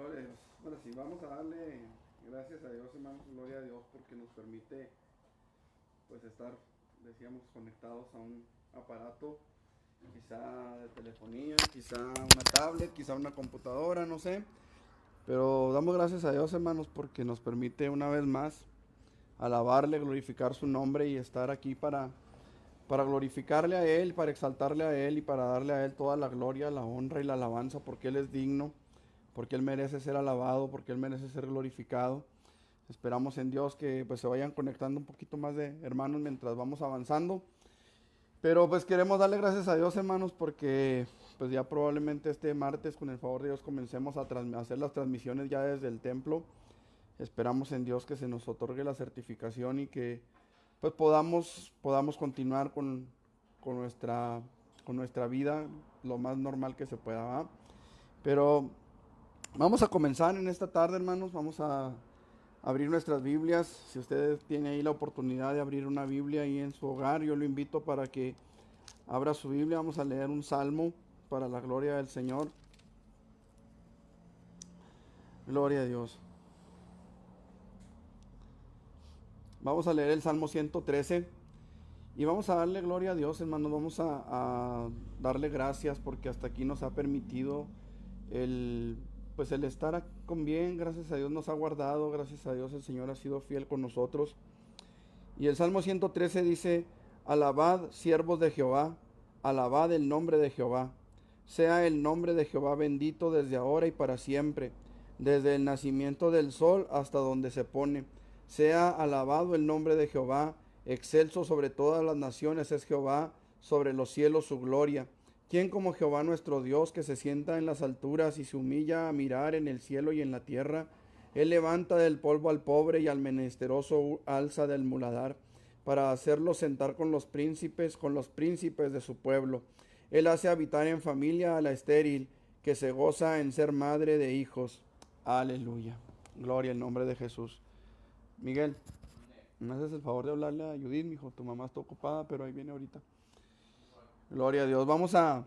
Gloria a Dios. Bueno, sí, vamos a darle gracias a Dios, hermanos, gloria a Dios, porque nos permite, pues, estar, decíamos, conectados a un aparato, quizá de telefonía, quizá una tablet, quizá una computadora, no sé. Pero damos gracias a Dios, hermanos, porque nos permite una vez más alabarle, glorificar su nombre y estar aquí para glorificarle a Él, para exaltarle a Él y para darle a Él toda la gloria, la honra y la alabanza, porque Él es digno, porque Él merece ser alabado, porque Él merece ser glorificado. Esperamos en Dios que pues se vayan conectando un poquito más de hermanos mientras vamos avanzando. Pero pues queremos darle gracias a Dios, hermanos, porque pues ya probablemente este martes con el favor de Dios comencemos a hacer las transmisiones ya desde el templo. Esperamos en Dios que se nos otorgue la certificación y que pues podamos continuar con nuestra, con nuestra vida lo más normal que se pueda, ¿va? Pero vamos a comenzar en esta tarde, hermanos. Vamos a abrir nuestras Biblias. Si usted tiene ahí la oportunidad de abrir una Biblia ahí en su hogar, yo lo invito para que abra su Biblia. Vamos a leer un salmo para la gloria del Señor. Gloria a Dios. Vamos a leer el Salmo 113 y vamos a darle gloria a Dios, hermanos. Vamos a darle gracias porque hasta aquí nos ha permitido el, pues el estar con bien. Gracias a Dios nos ha guardado, gracias a Dios el Señor ha sido fiel con nosotros. Y el Salmo 113 dice: alabad, siervos de Jehová, alabad el nombre de Jehová. Sea el nombre de Jehová bendito desde ahora y para siempre, desde el nacimiento del sol hasta donde se pone. Sea alabado el nombre de Jehová, excelso sobre todas las naciones es Jehová, sobre los cielos su gloria. ¿Quién como Jehová nuestro Dios, que se sienta en las alturas y se humilla a mirar en el cielo y en la tierra? Él levanta del polvo al pobre y al menesteroso alza del muladar, para hacerlo sentar con los príncipes de su pueblo. Él hace habitar en familia a la estéril, que se goza en ser madre de hijos. Aleluya. Gloria al nombre de Jesús. Miguel, ¿me haces el favor de hablarle a Judith, mijo? Tu mamá está ocupada, pero ahí viene ahorita. Gloria a Dios. Vamos a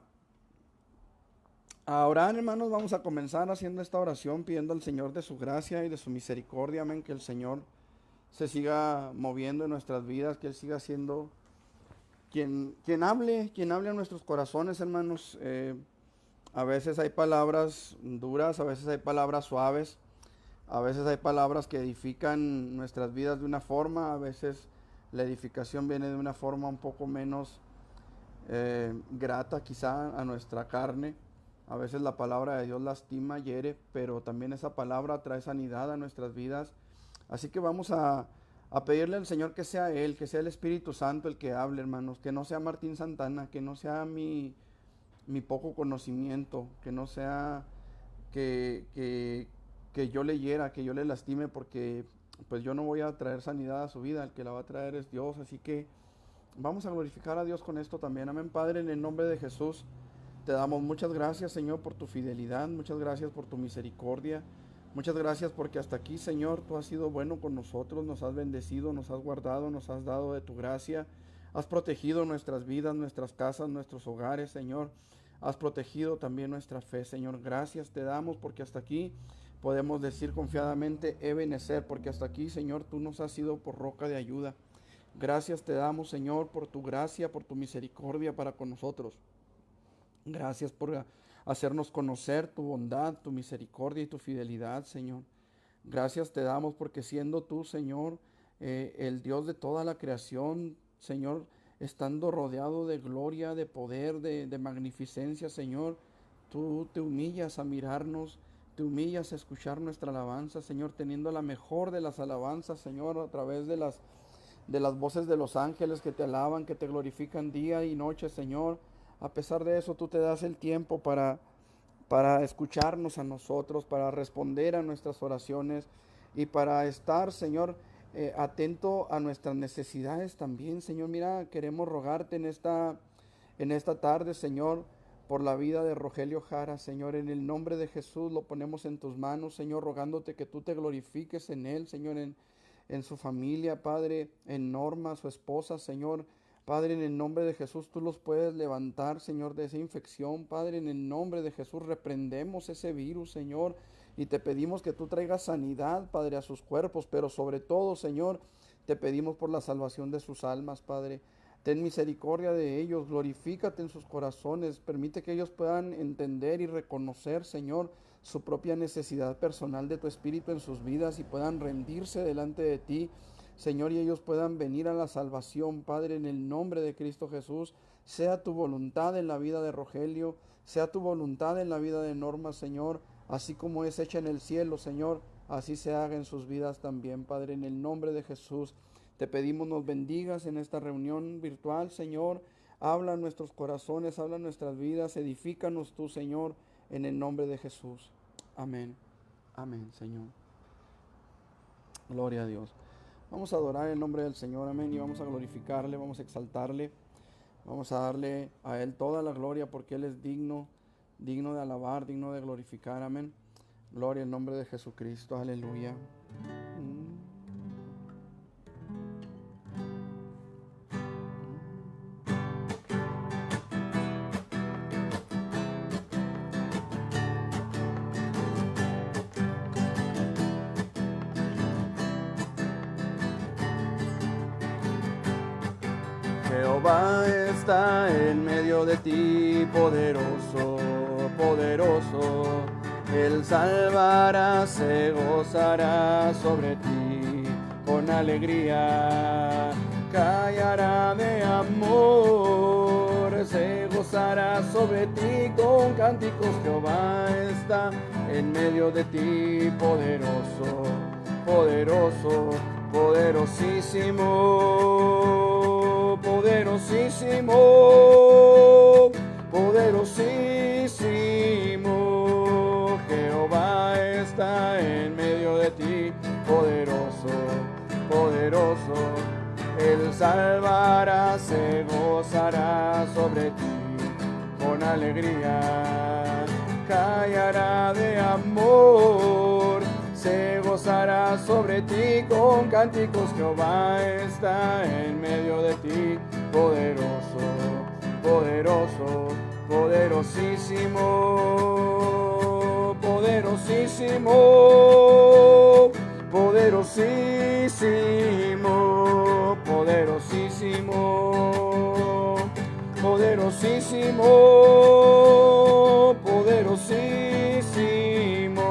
orar, hermanos. Vamos a comenzar haciendo esta oración, pidiendo al Señor de su gracia y de su misericordia. Amén. Que el Señor se siga moviendo en nuestras vidas, que Él siga siendo quien hable a nuestros corazones, hermanos. A veces hay palabras duras, a veces hay palabras suaves, a veces hay palabras que edifican nuestras vidas de una forma, a veces la edificación viene de una forma un poco menos grata quizá a nuestra carne. A veces la palabra de Dios lastima, hiere, pero también esa palabra trae sanidad a nuestras vidas. Así que vamos a pedirle al Señor que sea Él, que sea el Espíritu Santo el que hable, hermanos, que no sea Martín Santana, que no sea mi poco conocimiento, que no sea que, que, que yo le hiera, que yo le lastime, porque pues yo no voy a traer sanidad a su vida, el que la va a traer es Dios. Así que vamos a glorificar a Dios con esto también. Amén, Padre, en el nombre de Jesús. Te damos muchas gracias, Señor, por tu fidelidad, muchas gracias por tu misericordia, muchas gracias porque hasta aquí, Señor, tú has sido bueno con nosotros, nos has bendecido, nos has guardado, nos has dado de tu gracia, has protegido nuestras vidas, nuestras casas, nuestros hogares, Señor, has protegido también nuestra fe, Señor. Gracias te damos porque hasta aquí podemos decir confiadamente, Ebenezer, porque hasta aquí, Señor, tú nos has sido por roca de ayuda. Gracias te damos, Señor, por tu gracia, por tu misericordia para con nosotros. Gracias por hacernos conocer tu bondad, tu misericordia y tu fidelidad, Señor. Gracias te damos porque siendo tú, Señor, el Dios de toda la creación, Señor, estando rodeado de gloria, de poder, de magnificencia, Señor, tú te humillas a mirarnos, te humillas a escuchar nuestra alabanza, Señor, teniendo la mejor de las alabanzas, Señor, a través de las voces de los ángeles que te alaban, que te glorifican día y noche, Señor. A pesar de eso, tú te das el tiempo para escucharnos a nosotros, para responder a nuestras oraciones y para estar, Señor, atento a nuestras necesidades también, Señor. Mira, queremos rogarte en esta tarde, Señor, por la vida de Rogelio Jara, Señor. En el nombre de Jesús lo ponemos en tus manos, Señor, rogándote que tú te glorifiques en él, Señor, en su familia, Padre, en Norma, su esposa, Señor. Padre, en el nombre de Jesús tú los puedes levantar, Señor, de esa infección. Padre, en el nombre de Jesús reprendemos ese virus, Señor, y te pedimos que tú traigas sanidad, Padre, a sus cuerpos, pero sobre todo, Señor, te pedimos por la salvación de sus almas, Padre. Ten misericordia de ellos, glorifícate en sus corazones, permite que ellos puedan entender y reconocer, Señor, su propia necesidad personal de tu Espíritu en sus vidas y puedan rendirse delante de ti, Señor, y ellos puedan venir a la salvación, Padre, en el nombre de Cristo Jesús. Sea tu voluntad en la vida de Rogelio, sea tu voluntad en la vida de Norma, Señor, así como es hecha en el cielo, Señor, así se haga en sus vidas también, Padre, en el nombre de Jesús. Te pedimos nos bendigas en esta reunión virtual, Señor. Habla en nuestros corazones, habla en nuestras vidas, edifícanos tú, Señor, en el nombre de Jesús. Amén. Amén, Señor. Gloria a Dios. Vamos a adorar el nombre del Señor, amén, y vamos a glorificarle, vamos a exaltarle, vamos a darle a Él toda la gloria porque Él es digno, digno de alabar, digno de glorificar, amén. Gloria al nombre de Jesucristo, aleluya. Jehová está en medio de ti, poderoso, poderoso. Él salvará, se gozará sobre ti con alegría. Callará de amor, se gozará sobre ti con cánticos. Jehová está en medio de ti, poderoso, poderoso, poderosísimo, poderosísimo, poderosísimo. Jehová está en medio de ti, poderoso, poderoso. Él salvará, se gozará sobre ti con alegría. Callará de amor, se gozará sobre ti con cánticos. Jehová está en medio de ti, poderoso, poderoso, poderosísimo, poderosísimo, poderosísimo, poderosísimo, poderosísimo, poderosísimo.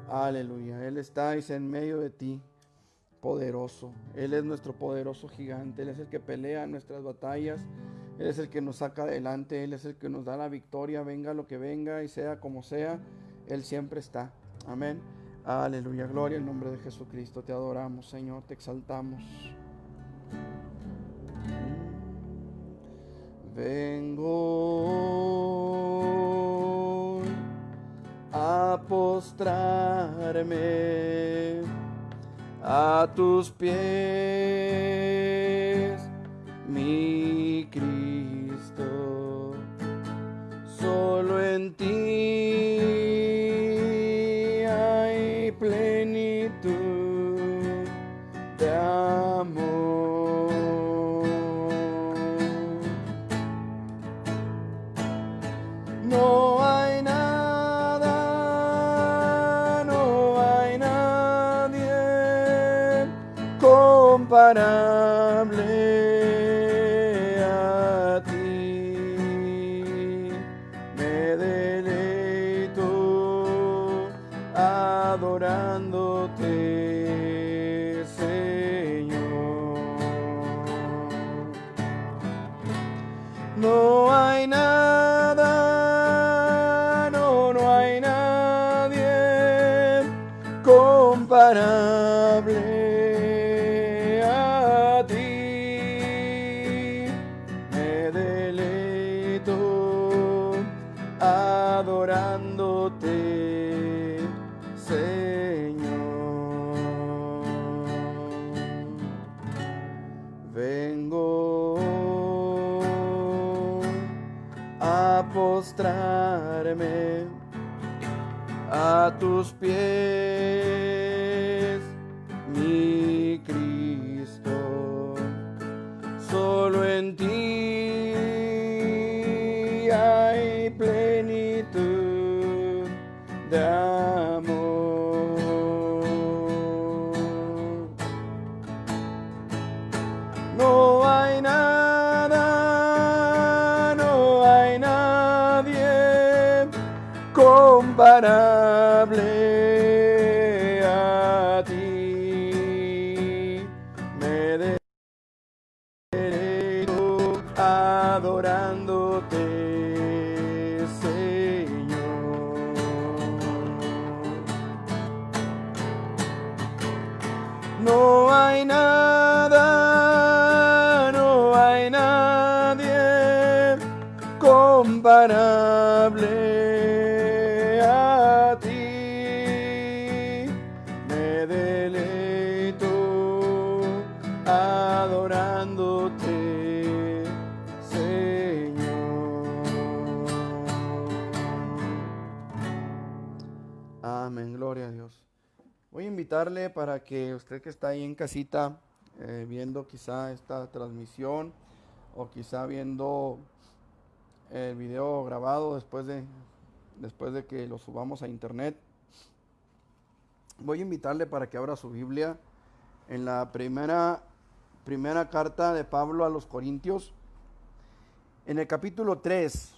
Aleluya, Él está en medio de ti, poderoso. Él es nuestro poderoso gigante. Él es el que pelea nuestras batallas. Él es el que nos saca adelante. Él es el que nos da la victoria, venga lo que venga y sea como sea. Él siempre está. Amén. Aleluya, gloria al nombre de Jesucristo. Te adoramos, Señor, te exaltamos. Vengo a postrarme a tus pies, mi Cristo. Solo en ti hay plenitud de amor. No hay nada, no hay nadie comparable a ti. Me deleito adorándote, Señor. No hay nada, no, no hay nadie comparable a ti. Me deleito adorándote, Señor. Vengo a postrarme a tus pies, mi Cristo. Solo en ti hay plenitud comparable a ti. Me deleito adorándote, Señor. No hay nada, no hay nadie comparable a ti. Me deleito adorándote, Señor. Amén, gloria a Dios. Voy a invitarle para que usted que está ahí en casita, viendo quizá esta transmisión o quizá viendo el video grabado después de que lo subamos a internet, voy a invitarle para que abra su Biblia en la primera carta de Pablo a los Corintios, en el capítulo 3.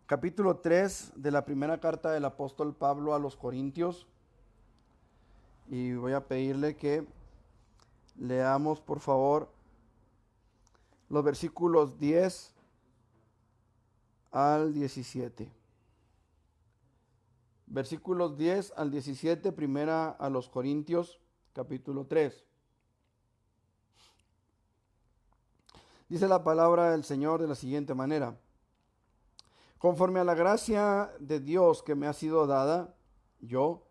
Capítulo 3 de la primera carta del apóstol Pablo a los Corintios. Y voy a pedirle que leamos, por favor, los versículos 10 al 17. Versículos 10 al 17, primera a los Corintios, capítulo 3. Dice la palabra del Señor de la siguiente manera: conforme a la gracia de Dios que me ha sido dada, yo,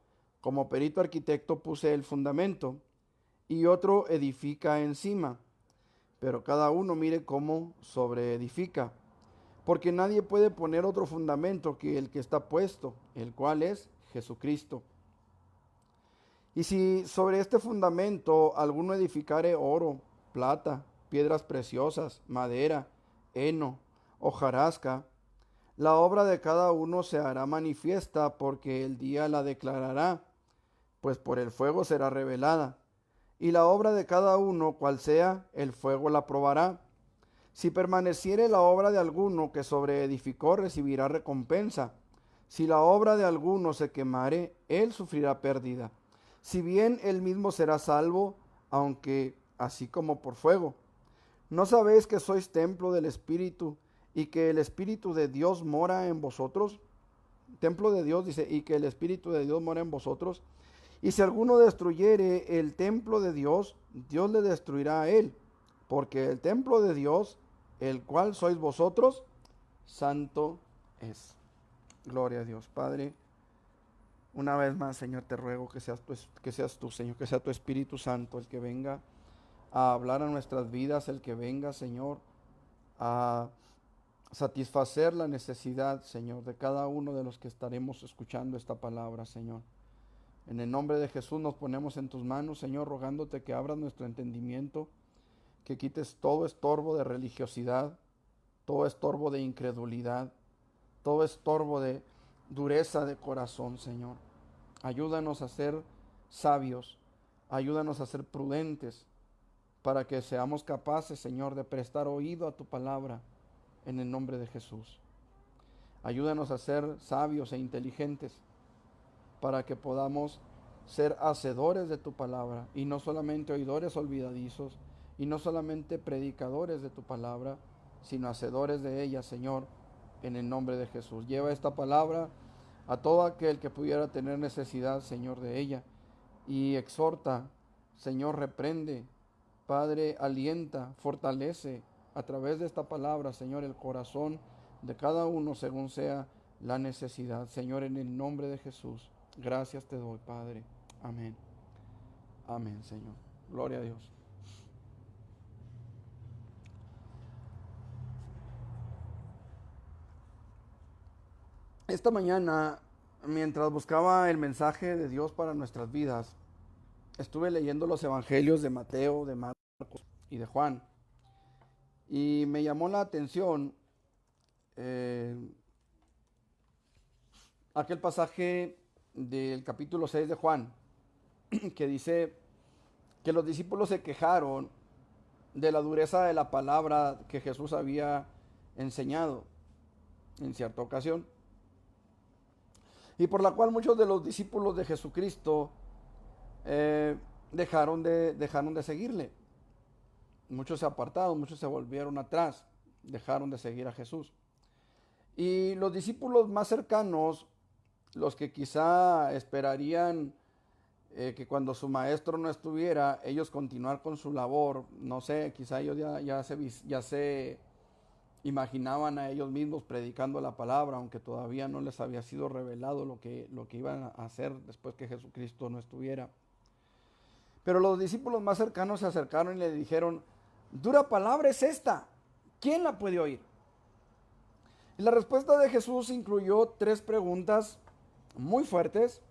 como perito arquitecto, puse el fundamento, y otro edifica encima. Pero cada uno mire cómo sobreedifica. Porque nadie puede poner otro fundamento que el que está puesto, el cual es Jesucristo. Y si sobre este fundamento alguno edificare oro, plata, piedras preciosas, madera, heno, hojarasca, la obra de cada uno se hará manifiesta, porque el día la declarará, pues por el fuego será revelada. Y la obra de cada uno, cual sea, el fuego la probará. Si permaneciere la obra de alguno que sobreedificó, recibirá recompensa. Si la obra de alguno se quemare, él sufrirá pérdida. Si bien él mismo será salvo, aunque así como por fuego. ¿No sabéis que sois templo del Espíritu y que el Espíritu de Dios mora en vosotros? Templo de Dios, dice, y que el Espíritu de Dios mora en vosotros. Y si alguno destruyere el templo de Dios, Dios le destruirá a él, porque el templo de Dios, el cual sois vosotros, santo es. Gloria a Dios. Padre, una vez más, Señor, te ruego que seas tú, Señor, que sea tu Espíritu Santo el que venga a hablar a nuestras vidas, el que venga, Señor, a satisfacer la necesidad, Señor, de cada uno de los que estaremos escuchando esta palabra, Señor. En el nombre de Jesús nos ponemos en tus manos, Señor, rogándote que abras nuestro entendimiento, que quites todo estorbo de religiosidad, todo estorbo de incredulidad, todo estorbo de dureza de corazón, Señor. Ayúdanos a ser sabios, ayúdanos a ser prudentes, para que seamos capaces, Señor, de prestar oído a tu palabra en el nombre de Jesús. Ayúdanos a ser sabios e inteligentes, para que podamos ser hacedores de tu palabra y no solamente oidores olvidadizos y no solamente predicadores de tu palabra, sino hacedores de ella, Señor, en el nombre de Jesús. Lleva esta palabra a todo aquel que pudiera tener necesidad, Señor, de ella, y exhorta, Señor, reprende, Padre, alienta, fortalece a través de esta palabra, Señor, el corazón de cada uno según sea la necesidad. Señor, en el nombre de Jesús, gracias te doy, Padre. Amén. Amén, Señor. Gloria a Dios. Esta mañana, mientras buscaba el mensaje de Dios para nuestras vidas, estuve leyendo los evangelios de Mateo, de Marcos y de Juan. Y me llamó la atención aquel pasaje del capítulo 6 de Juan, que dice que los discípulos se quejaron de la dureza de la palabra que Jesús había enseñado. en cierta ocasión, y por la cual muchos de los discípulos de Jesucristo dejaron de seguirle. Muchos se apartaron, muchos se volvieron atrás, dejaron de seguir a Jesús. Y los discípulos más cercanos, los que quizá esperarían que cuando su maestro no estuviera, ellos continuar con su labor, no sé, quizá ellos ya se imaginaban a ellos mismos predicando la palabra, aunque todavía no les había sido revelado lo que iban a hacer después que Jesucristo no estuviera. Pero los discípulos más cercanos se acercaron y le dijeron: dura palabra es esta, ¿quién la puede oír? Y la respuesta de Jesús incluyó 3 preguntas muy fuertes,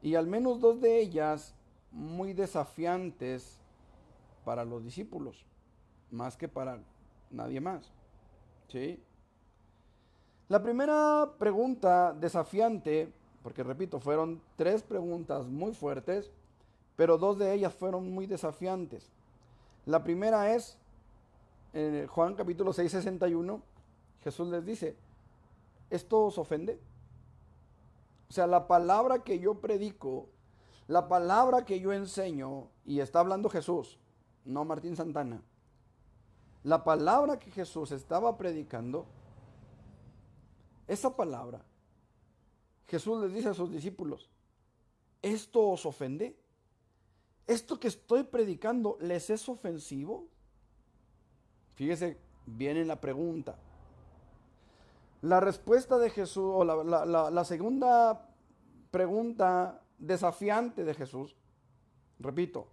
y al menos 2 de ellas muy desafiantes para los discípulos, más que para nadie más. ¿Sí? La primera pregunta desafiante, porque repito, fueron 3 preguntas muy fuertes, pero 2 de ellas fueron muy desafiantes. La primera es, en Juan capítulo 6, 61, Jesús les dice: ¿esto os ofende? O sea, la palabra que yo predico, la palabra que yo enseño, y está hablando Jesús, no Martín Santana, la palabra que Jesús estaba predicando, esa palabra, Jesús les dice a sus discípulos: ¿esto os ofende? ¿Esto que estoy predicando les es ofensivo? Fíjese bien en la pregunta. La respuesta de Jesús, o la segunda pregunta desafiante de Jesús, repito,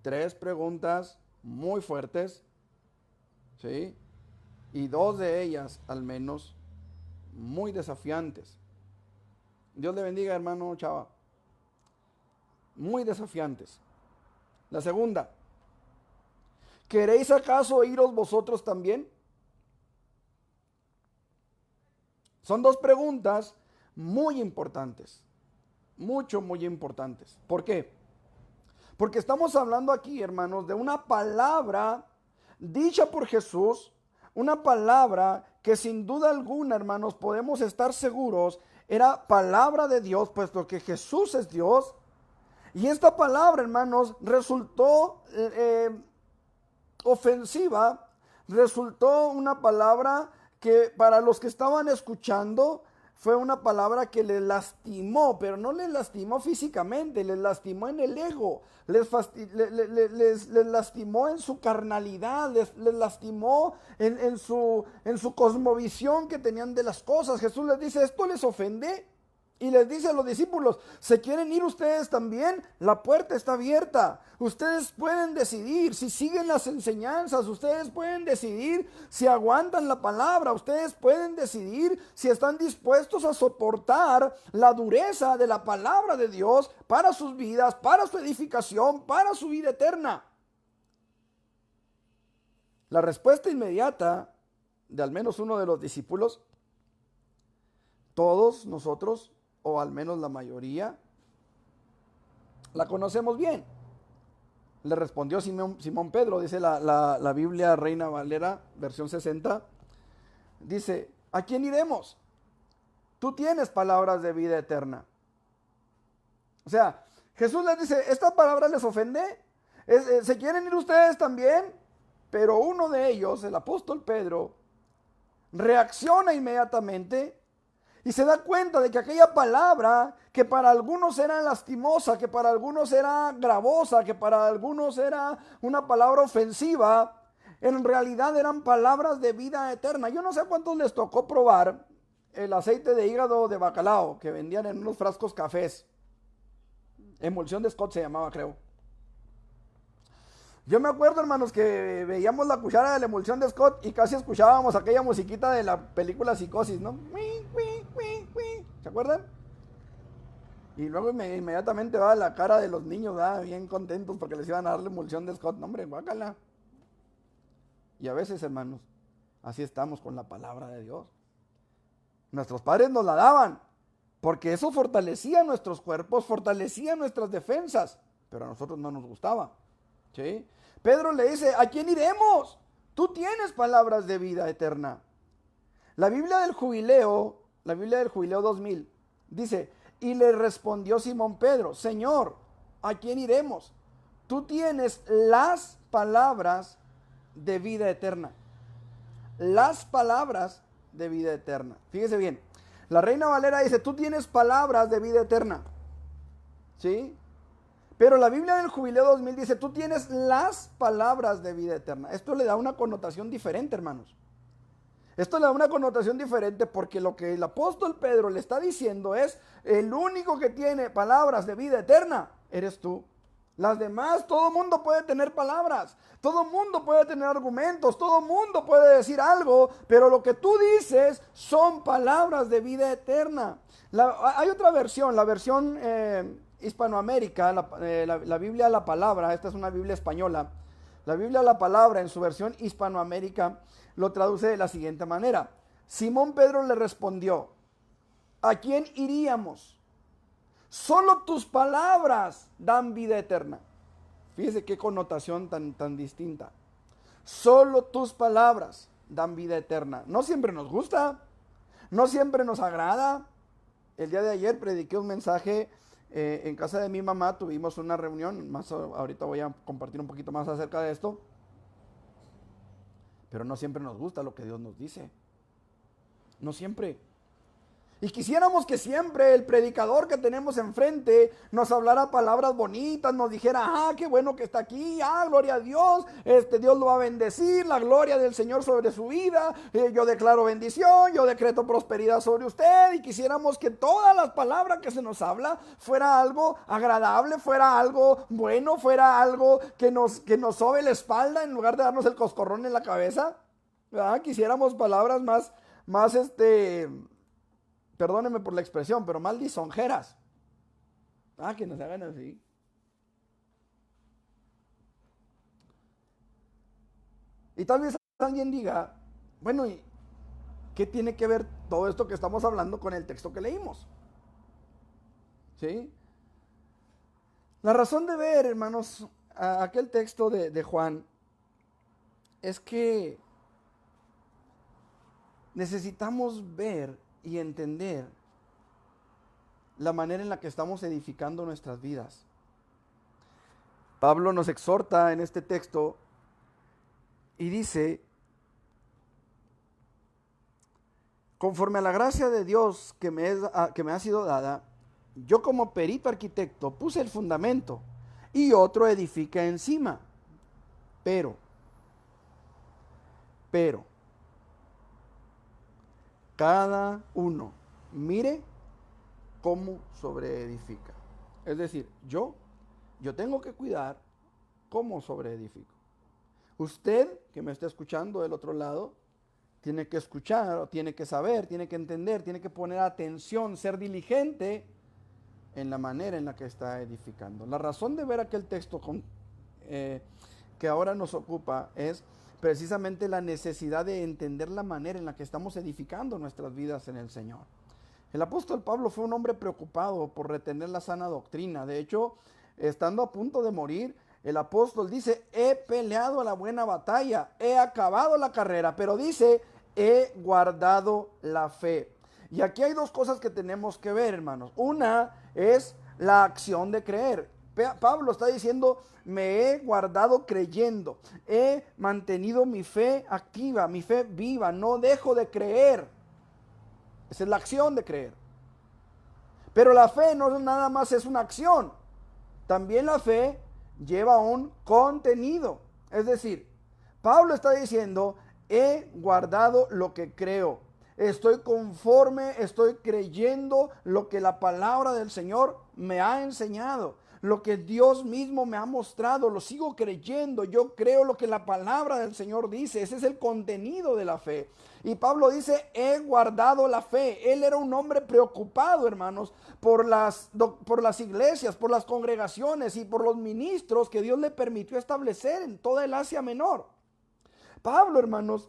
3 preguntas muy fuertes, ¿sí? Y 2 de ellas, al menos, muy desafiantes. Dios le bendiga, hermano Chava. Muy desafiantes. La segunda: ¿queréis acaso oíros vosotros también? Son 2 preguntas muy importantes, muy importantes. ¿Por qué? Porque estamos hablando aquí, hermanos, de una palabra dicha por Jesús, una palabra que sin duda alguna, hermanos, podemos estar seguros, era palabra de Dios, puesto que Jesús es Dios. Y esta palabra, hermanos, resultó ofensiva, resultó una palabra que para los que estaban escuchando fue una palabra que les lastimó, pero no les lastimó físicamente, les lastimó en el ego, les lastimó en su carnalidad, les lastimó en su cosmovisión que tenían de las cosas. Jesús les dice: ¿esto les ofende? Y les dice a los discípulos: ¿se quieren ir ustedes también? La puerta está abierta. Ustedes pueden decidir si siguen las enseñanzas. Ustedes pueden decidir si aguantan la palabra. Ustedes pueden decidir si están dispuestos a soportar la dureza de la palabra de Dios para sus vidas, para su edificación, para su vida eterna. La respuesta inmediata de al menos uno de los discípulos, todos nosotros, o al menos la mayoría, la conocemos bien. Le respondió Simón Pedro, dice la Biblia Reina Valera, versión 60, dice: ¿a quién iremos? Tú tienes palabras de vida eterna. O sea, Jesús les dice: ¿esta palabra les ofende? ¿Se quieren ir ustedes también? Pero uno de ellos, el apóstol Pedro, reacciona inmediatamente y se da cuenta de que aquella palabra, que para algunos era lastimosa, que para algunos era gravosa, que para algunos era una palabra ofensiva, en realidad eran palabras de vida eterna. Yo no sé a cuántos les tocó probar el aceite de hígado de bacalao que vendían en unos frascos cafés. Emulsión de Scott se llamaba, creo. Yo me acuerdo, hermanos, que veíamos la cuchara de la emulsión de Scott y casi escuchábamos aquella musiquita de la película Psicosis, ¿no? ¿Se acuerdan? Y luego inmediatamente va la cara de los niños, bien contentos porque les iban a dar la emulsión de Scott. No, hombre, guácala. Y a veces, hermanos, así estamos con la palabra de Dios. Nuestros padres nos la daban porque eso fortalecía nuestros cuerpos, fortalecía nuestras defensas, pero a nosotros no nos gustaba. ¿Sí? Pedro le dice: ¿a quién iremos? Tú tienes palabras de vida eterna. La Biblia del Jubileo 2000, dice, y le respondió Simón Pedro, Señor, ¿a quién iremos? Tú tienes las palabras de vida eterna. Las palabras de vida eterna. Fíjese bien, la Reina Valera dice, tú tienes palabras de vida eterna. ¿Sí? Pero la Biblia del Jubileo 2000 dice, tú tienes las palabras de vida eterna. Esto le da una connotación diferente, hermanos. Esto le da una connotación diferente porque lo que el apóstol Pedro le está diciendo es, el único que tiene palabras de vida eterna eres tú. Las demás, todo mundo puede tener palabras, todo mundo puede tener argumentos, todo mundo puede decir algo, pero lo que tú dices son palabras de vida eterna. Hay otra versión, la versión Hispanoamérica, la Biblia La Palabra, esta es una Biblia española, la Biblia La Palabra en su versión Hispanoamérica lo traduce de la siguiente manera. Simón Pedro le respondió, ¿a quién iríamos? Solo tus palabras dan vida eterna. Fíjese qué connotación tan distinta. Solo tus palabras dan vida eterna. No siempre nos gusta, no siempre nos agrada. El día de ayer prediqué un mensaje en casa de mi mamá, tuvimos una reunión, ahorita voy a compartir un poquito más acerca de esto. Pero no siempre nos gusta lo que Dios nos dice. No siempre. Y quisiéramos que siempre el predicador que tenemos enfrente nos hablara palabras bonitas, nos dijera, qué bueno que está aquí, gloria a Dios, Dios lo va a bendecir, la gloria del Señor sobre su vida, yo declaro bendición, yo decreto prosperidad sobre usted, y quisiéramos que todas las palabras que se nos habla fuera algo agradable, fuera algo bueno, fuera algo que nos sobe la espalda en lugar de darnos el coscorrón en la cabeza, ¿verdad? Quisiéramos palabras más perdónenme por la expresión, pero más lisonjeras. Que nos hagan así. Y tal vez alguien diga, bueno, ¿y qué tiene que ver todo esto que estamos hablando con el texto que leímos? ¿Sí? La razón de ver, hermanos, aquel texto de Juan es que necesitamos ver y entender la manera en la que estamos edificando nuestras vidas. Pablo nos exhorta en este texto y dice, conforme a la gracia de Dios que me ha sido dada, yo como perito arquitecto puse el fundamento y otro edifica encima. Pero, cada uno mire cómo sobreedifica. Es decir, yo tengo que cuidar cómo sobreedifico. Usted que me está escuchando del otro lado, tiene que escuchar, tiene que saber, tiene que entender, tiene que poner atención, ser diligente en la manera en la que está edificando. La razón de ver aquel texto que ahora nos ocupa es precisamente la necesidad de entender la manera en la que estamos edificando nuestras vidas en el Señor. El apóstol Pablo fue un hombre preocupado por retener la sana doctrina. De hecho, estando a punto de morir, el apóstol dice, he peleado la buena batalla, he acabado la carrera, pero dice, he guardado la fe. Y aquí hay dos cosas que tenemos que ver, hermanos. Una es la acción de creer. Pablo está diciendo, me he guardado creyendo, he mantenido mi fe activa, mi fe viva, no dejo de creer. Esa es la acción de creer. Pero la fe no nada más es una acción, también la fe lleva un contenido. Es decir, Pablo está diciendo, he guardado lo que creo, estoy conforme, estoy creyendo lo que la palabra del Señor me ha enseñado. Lo que Dios mismo me ha mostrado, lo sigo creyendo. Yo creo lo que la palabra del Señor dice. Ese es el contenido de la fe. Y Pablo dice, he guardado la fe. Él era un hombre preocupado, hermanos, por las iglesias, por las congregaciones y por los ministros que Dios le permitió establecer en toda el Asia Menor. Pablo, hermanos,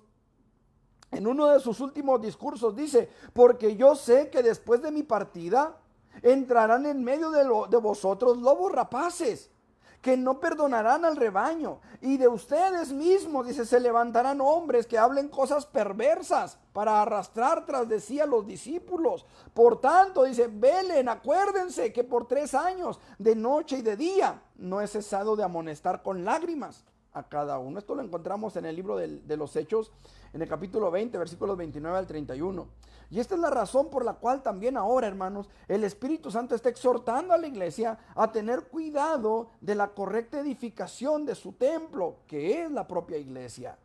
en uno de sus últimos discursos dice, porque yo sé que después de mi partida entrarán en medio de vosotros lobos rapaces, que no perdonarán al rebaño. Y de ustedes mismos, dice, se levantarán hombres que hablen cosas perversas para arrastrar tras de sí a los discípulos. Por tanto, dice, velen, acuérdense que por 3 años, de noche y de día, no he cesado de amonestar con lágrimas a cada uno. Esto lo encontramos en el libro de los Hechos, en el capítulo 20, versículos 29 al 31. Y esta es la razón por la cual también ahora, hermanos, el Espíritu Santo está exhortando a la iglesia a tener cuidado de la correcta edificación de su templo, que es la propia iglesia.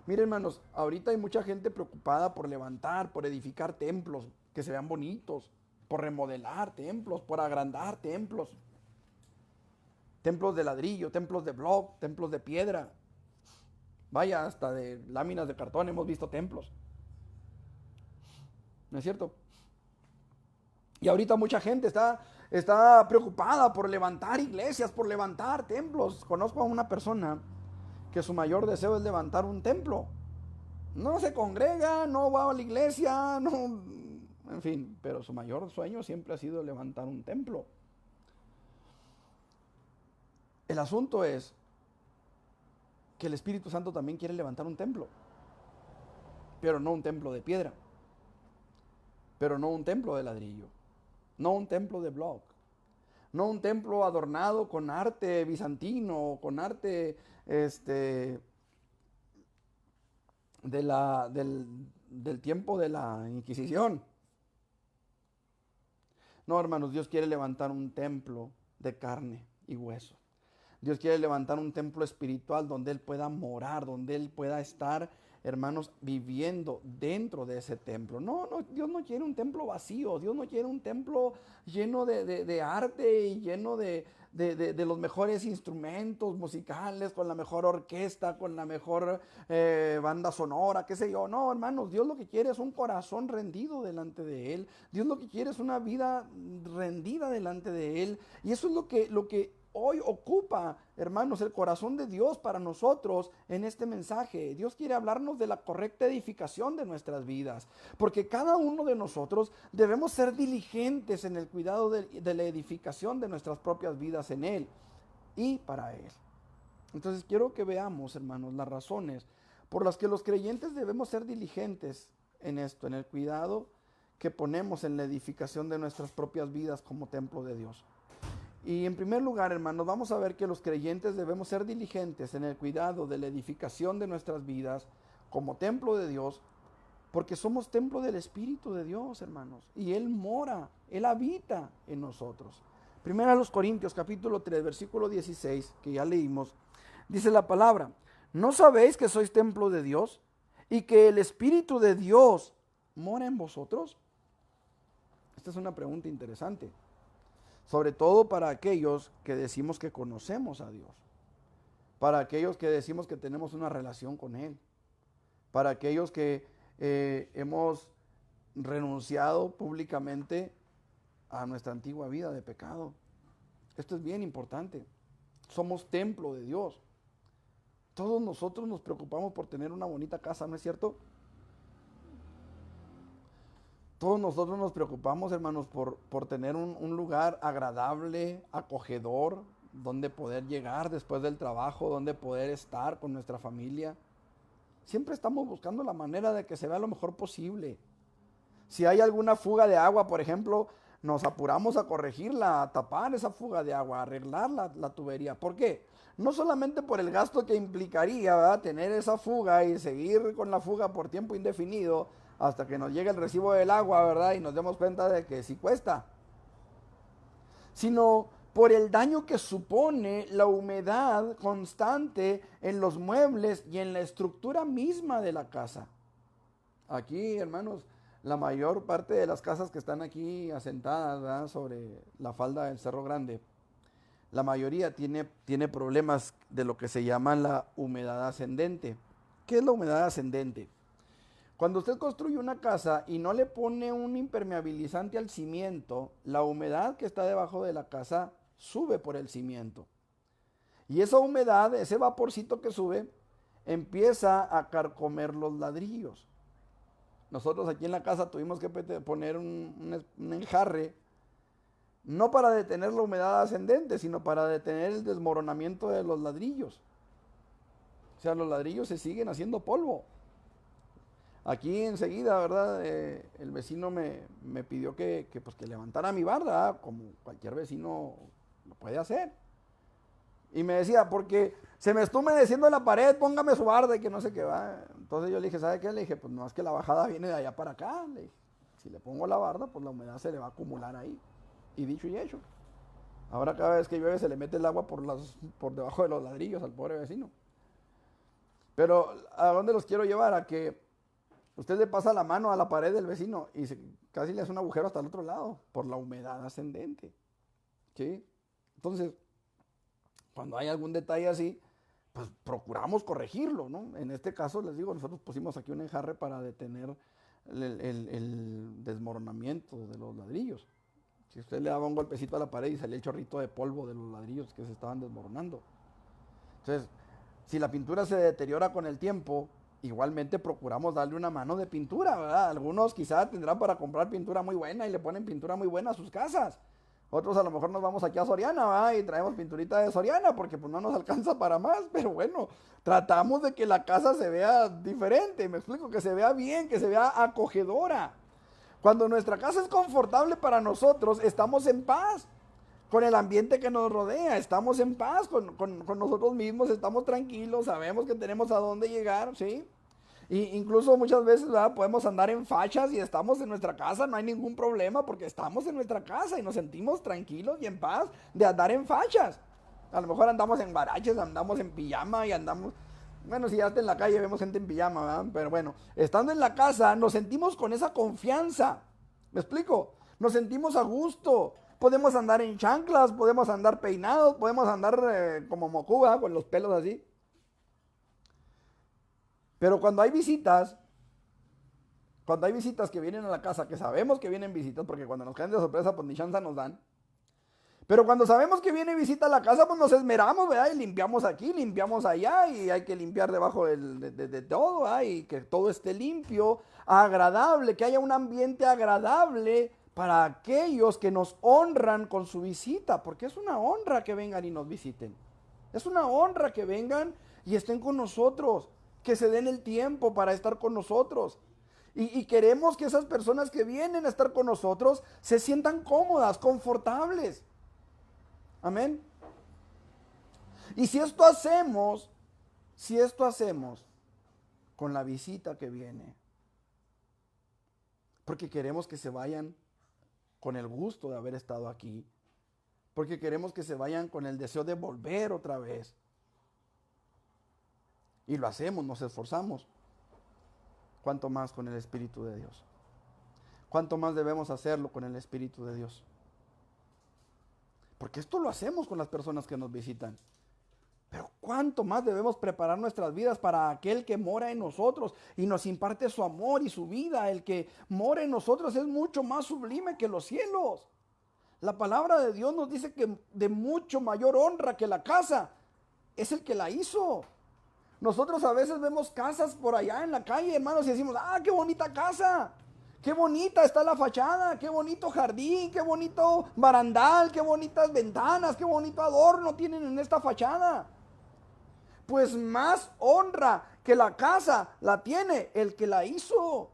Miren, hermanos, ahorita hay mucha gente preocupada por levantar, por edificar templos que se vean bonitos, por remodelar templos, por agrandar templos. Templos de ladrillo, templos de bloc, templos de piedra. Vaya, hasta de láminas de cartón hemos visto templos. ¿No es cierto? Y ahorita mucha gente está preocupada por levantar iglesias, por levantar templos. Conozco a una persona que su mayor deseo es levantar un templo. No se congrega, no va a la iglesia, no, en fin, pero su mayor sueño siempre ha sido levantar un templo. El asunto es que el Espíritu Santo también quiere levantar un templo, pero no un templo de piedra, pero no un templo de ladrillo, no un templo de bloc, no un templo adornado con arte bizantino, con arte del tiempo de la Inquisición. No, hermanos, Dios quiere levantar un templo de carne y hueso. Dios quiere levantar un templo espiritual donde Él pueda morar, donde Él pueda estar, hermanos, viviendo dentro de ese templo. No, Dios no quiere un templo vacío. Dios no quiere un templo lleno de arte y lleno de los mejores instrumentos musicales, con la mejor orquesta, con la mejor banda sonora, qué sé yo. No, hermanos, Dios lo que quiere es un corazón rendido delante de Él. Dios lo que quiere es una vida rendida delante de Él. Y eso es lo que hoy ocupa, hermanos, el corazón de Dios para nosotros en este mensaje. Dios quiere hablarnos de la correcta edificación de nuestras vidas, porque cada uno de nosotros debemos ser diligentes en el cuidado de la edificación de nuestras propias vidas en Él y para Él. Entonces quiero que veamos, hermanos, las razones por las que los creyentes debemos ser diligentes en esto, en el cuidado que ponemos en la edificación de nuestras propias vidas como templo de Dios. Y en primer lugar, hermanos, vamos a ver que los creyentes debemos ser diligentes en el cuidado de la edificación de nuestras vidas como templo de Dios, porque somos templo del Espíritu de Dios, hermanos, y Él mora, Él habita en nosotros. Primero a los Corintios, capítulo 3, versículo 16, que ya leímos, dice la palabra: ¿no sabéis que sois templo de Dios y que el Espíritu de Dios mora en vosotros? Esta es una pregunta interesante. Sobre todo para aquellos que decimos que conocemos a Dios, para aquellos que decimos que tenemos una relación con Él, para aquellos que hemos renunciado públicamente a nuestra antigua vida de pecado. Esto es bien importante. Somos templo de Dios. Todos nosotros nos preocupamos por tener una bonita casa, ¿no es cierto? Todos nosotros nos preocupamos, hermanos, por tener un lugar agradable, acogedor, donde poder llegar después del trabajo, donde poder estar con nuestra familia. Siempre estamos buscando la manera de que se vea lo mejor posible. Si hay alguna fuga de agua, por ejemplo, nos apuramos a corregirla, a tapar esa fuga de agua, a arreglar la tubería. ¿Por qué? No solamente por el gasto que implicaría, ¿verdad?, tener esa fuga y seguir con la fuga por tiempo indefinido, hasta que nos llegue el recibo del agua, ¿verdad?, y nos demos cuenta de que sí cuesta, sino por el daño que supone la humedad constante en los muebles y en la estructura misma de la casa. Aquí, hermanos, la mayor parte de las casas que están aquí asentadas, ¿verdad?, sobre la falda del Cerro Grande, la mayoría tiene problemas de lo que se llama la humedad ascendente. ¿Qué es la humedad ascendente? Cuando usted construye una casa y no le pone un impermeabilizante al cimiento, la humedad que está debajo de la casa sube por el cimiento. Y esa humedad, ese vaporcito que sube, empieza a carcomer los ladrillos. Nosotros aquí en la casa tuvimos que poner un enjarre No para detener la humedad ascendente, sino para detener el desmoronamiento de los ladrillos. O sea, los ladrillos se siguen haciendo polvo. Aquí enseguida, ¿verdad? El vecino me pidió pues, que levantara mi barda, como cualquier vecino lo puede hacer. Y me decía, porque se me está humedeciendo la pared, póngame su barda y que no sé qué va. Entonces yo le dije, ¿sabe qué? Le dije, pues no es que la bajada viene de allá para acá. Le dije, si le pongo la barda, pues la humedad se le va a acumular ahí. Y dicho y hecho. Ahora cada vez que llueve se le mete el agua por debajo de los ladrillos al pobre vecino. Pero ¿a dónde los quiero llevar? A que usted le pasa la mano a la pared del vecino y casi le hace un agujero hasta el otro lado por la humedad ascendente. ¿Sí? Entonces, cuando hay algún detalle así, pues procuramos corregirlo, ¿no? En este caso, les digo, nosotros pusimos aquí un enjarre para detener el desmoronamiento de los ladrillos. Si usted le daba un golpecito a la pared y salía el chorrito de polvo de los ladrillos que se estaban desmoronando. Entonces, si la pintura se deteriora con el tiempo, igualmente procuramos darle una mano de pintura, ¿verdad? Algunos quizás tendrán para comprar pintura muy buena y le ponen pintura muy buena a sus casas. Otros a lo mejor nos vamos aquí a Soriana, ¿verdad? Y traemos pinturita de Soriana porque pues no nos alcanza para más, pero bueno, tratamos de que la casa se vea diferente, me explico, que se vea bien, que se vea acogedora. Cuando nuestra casa es confortable para nosotros, estamos en paz con el ambiente que nos rodea, estamos en paz con nosotros mismos, estamos tranquilos, sabemos que tenemos a dónde llegar, ¿sí? Y incluso muchas veces, ¿verdad? Podemos andar en fachas y estamos en nuestra casa, no hay ningún problema porque estamos en nuestra casa y nos sentimos tranquilos y en paz de andar en fachas. A lo mejor andamos en guaraches, andamos en pijama y andamos... Bueno, si ya está en la calle vemos gente en pijama, ¿verdad? Pero bueno, estando en la casa nos sentimos con esa confianza. ¿Me explico? Nos sentimos a gusto. Podemos andar en chanclas, podemos andar peinados, podemos andar como mocuba, con los pelos así. Pero cuando hay visitas que vienen a la casa, que sabemos que vienen visitas, porque cuando nos caen de sorpresa, pues ni chance nos dan. Pero cuando sabemos que viene visita a la casa, pues nos esmeramos, ¿verdad? Y limpiamos aquí, limpiamos allá, y hay que limpiar debajo de todo, ¿verdad? Y que todo esté limpio, agradable, que haya un ambiente agradable para aquellos que nos honran con su visita, porque es una honra que vengan y nos visiten. Es una honra que vengan y estén con nosotros, que se den el tiempo para estar con nosotros. Y queremos que esas personas que vienen a estar con nosotros se sientan cómodas, confortables. Amén. Y si esto hacemos con la visita que viene, porque queremos que se vayan con el gusto de haber estado aquí, porque queremos que se vayan con el deseo de volver otra vez. Y lo hacemos, nos esforzamos. ¿Cuánto más con el Espíritu de Dios? ¿Cuánto más debemos hacerlo con el Espíritu de Dios? Porque esto lo hacemos con las personas que nos visitan. Pero cuánto más debemos preparar nuestras vidas para aquel que mora en nosotros y nos imparte su amor y su vida. El que mora en nosotros es mucho más sublime que los cielos. La palabra de Dios nos dice que de mucho mayor honra que la casa es el que la hizo. Nosotros a veces vemos casas por allá en la calle, hermanos, y decimos, ¡ah, qué bonita casa! ¡Qué bonita está la fachada! ¡Qué bonito jardín! ¡Qué bonito barandal! ¡Qué bonitas ventanas! ¡Qué bonito adorno tienen en esta fachada! Pues más honra que la casa la tiene el que la hizo.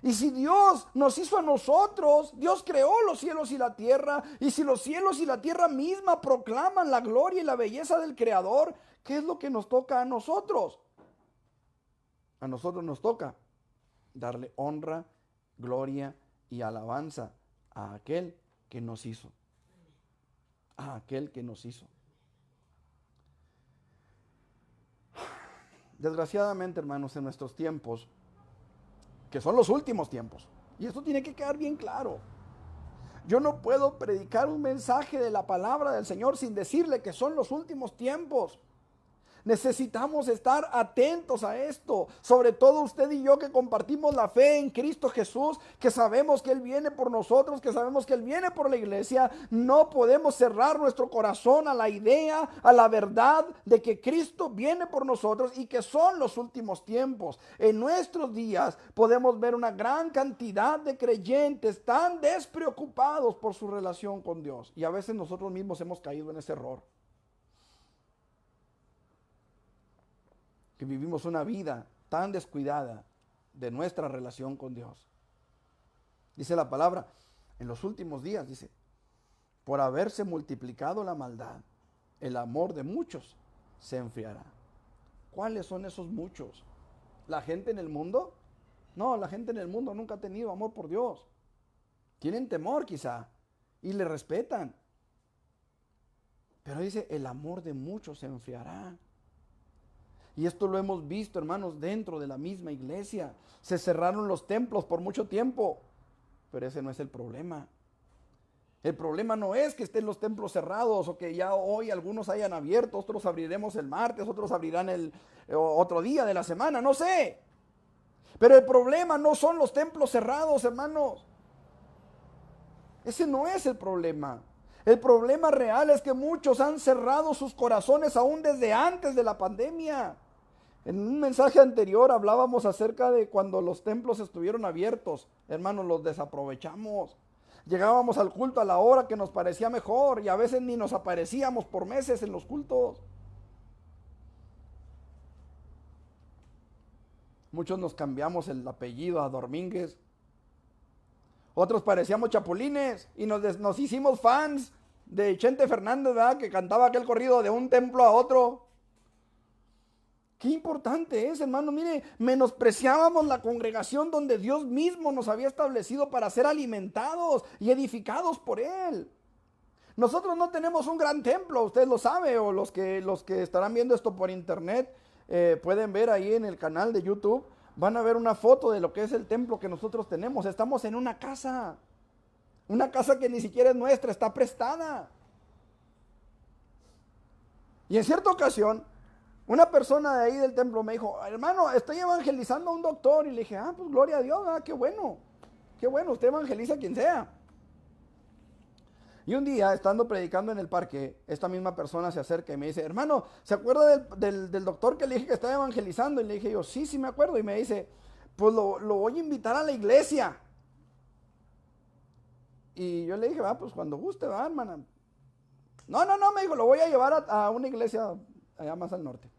Y si Dios nos hizo a nosotros, Dios creó los cielos y la tierra, y si los cielos y la tierra misma proclaman la gloria y la belleza del Creador, ¿qué es lo que nos toca a nosotros? A nosotros nos toca darle honra, gloria y alabanza a aquel que nos hizo. A aquel que nos hizo. Desgraciadamente, hermanos, en nuestros tiempos, que son los últimos tiempos, y esto tiene que quedar bien claro, yo no puedo predicar un mensaje de la palabra del Señor sin decirle que son los últimos tiempos. Necesitamos estar atentos a esto, sobre todo usted y yo que compartimos la fe en Cristo Jesús, que sabemos que Él viene por nosotros, que sabemos que Él viene por la iglesia. No podemos cerrar nuestro corazón a la idea, a la verdad de que Cristo viene por nosotros y que son los últimos tiempos. En nuestros días podemos ver una gran cantidad de creyentes tan despreocupados por su relación con Dios, y a veces nosotros mismos hemos caído en ese error. Que vivimos una vida tan descuidada de nuestra relación con Dios. Dice la palabra, en los últimos días, dice, por haberse multiplicado la maldad, el amor de muchos se enfriará. ¿Cuáles son esos muchos? ¿La gente en el mundo? No, la gente en el mundo nunca ha tenido amor por Dios. Tienen temor quizá y le respetan. Pero dice, el amor de muchos se enfriará. Y esto lo hemos visto, hermanos, dentro de la misma iglesia. Se cerraron los templos por mucho tiempo, pero ese no es el problema. El problema no es que estén los templos cerrados o que ya hoy algunos hayan abierto, otros abriremos el martes, otros abrirán el otro día de la semana, no sé. Pero el problema no son los templos cerrados, hermanos. Ese no es el problema. El problema real es que muchos han cerrado sus corazones aún desde antes de la pandemia. En un mensaje anterior hablábamos acerca de cuando los templos estuvieron abiertos. Hermanos, los desaprovechamos. Llegábamos al culto a la hora que nos parecía mejor y a veces ni nos aparecíamos por meses en los cultos. Muchos nos cambiamos el apellido a Domínguez. Otros parecíamos chapulines y nos hicimos fans de Chente Fernández, ¿verdad? Que cantaba aquel corrido de un templo a otro. Qué importante es, hermano. Mire, menospreciábamos la congregación donde Dios mismo nos había establecido para ser alimentados y edificados por Él. Nosotros no tenemos un gran templo, usted lo sabe, o los que estarán viendo esto por internet pueden ver ahí en el canal de YouTube, van a ver una foto de lo que es el templo que nosotros tenemos. Estamos en una casa que ni siquiera es nuestra, está prestada. Y en cierta ocasión, una persona de ahí del templo me dijo, hermano, estoy evangelizando a un doctor. Y le dije, pues gloria a Dios, qué bueno, usted evangeliza a quien sea. Y un día, estando predicando en el parque, esta misma persona se acerca y me dice, hermano, ¿se acuerda del doctor que le dije que estaba evangelizando? Y le dije yo, sí me acuerdo. Y me dice, pues lo voy a invitar a la iglesia. Y yo le dije, pues cuando guste, hermana. No, me dijo, lo voy a llevar a una iglesia allá más al norte.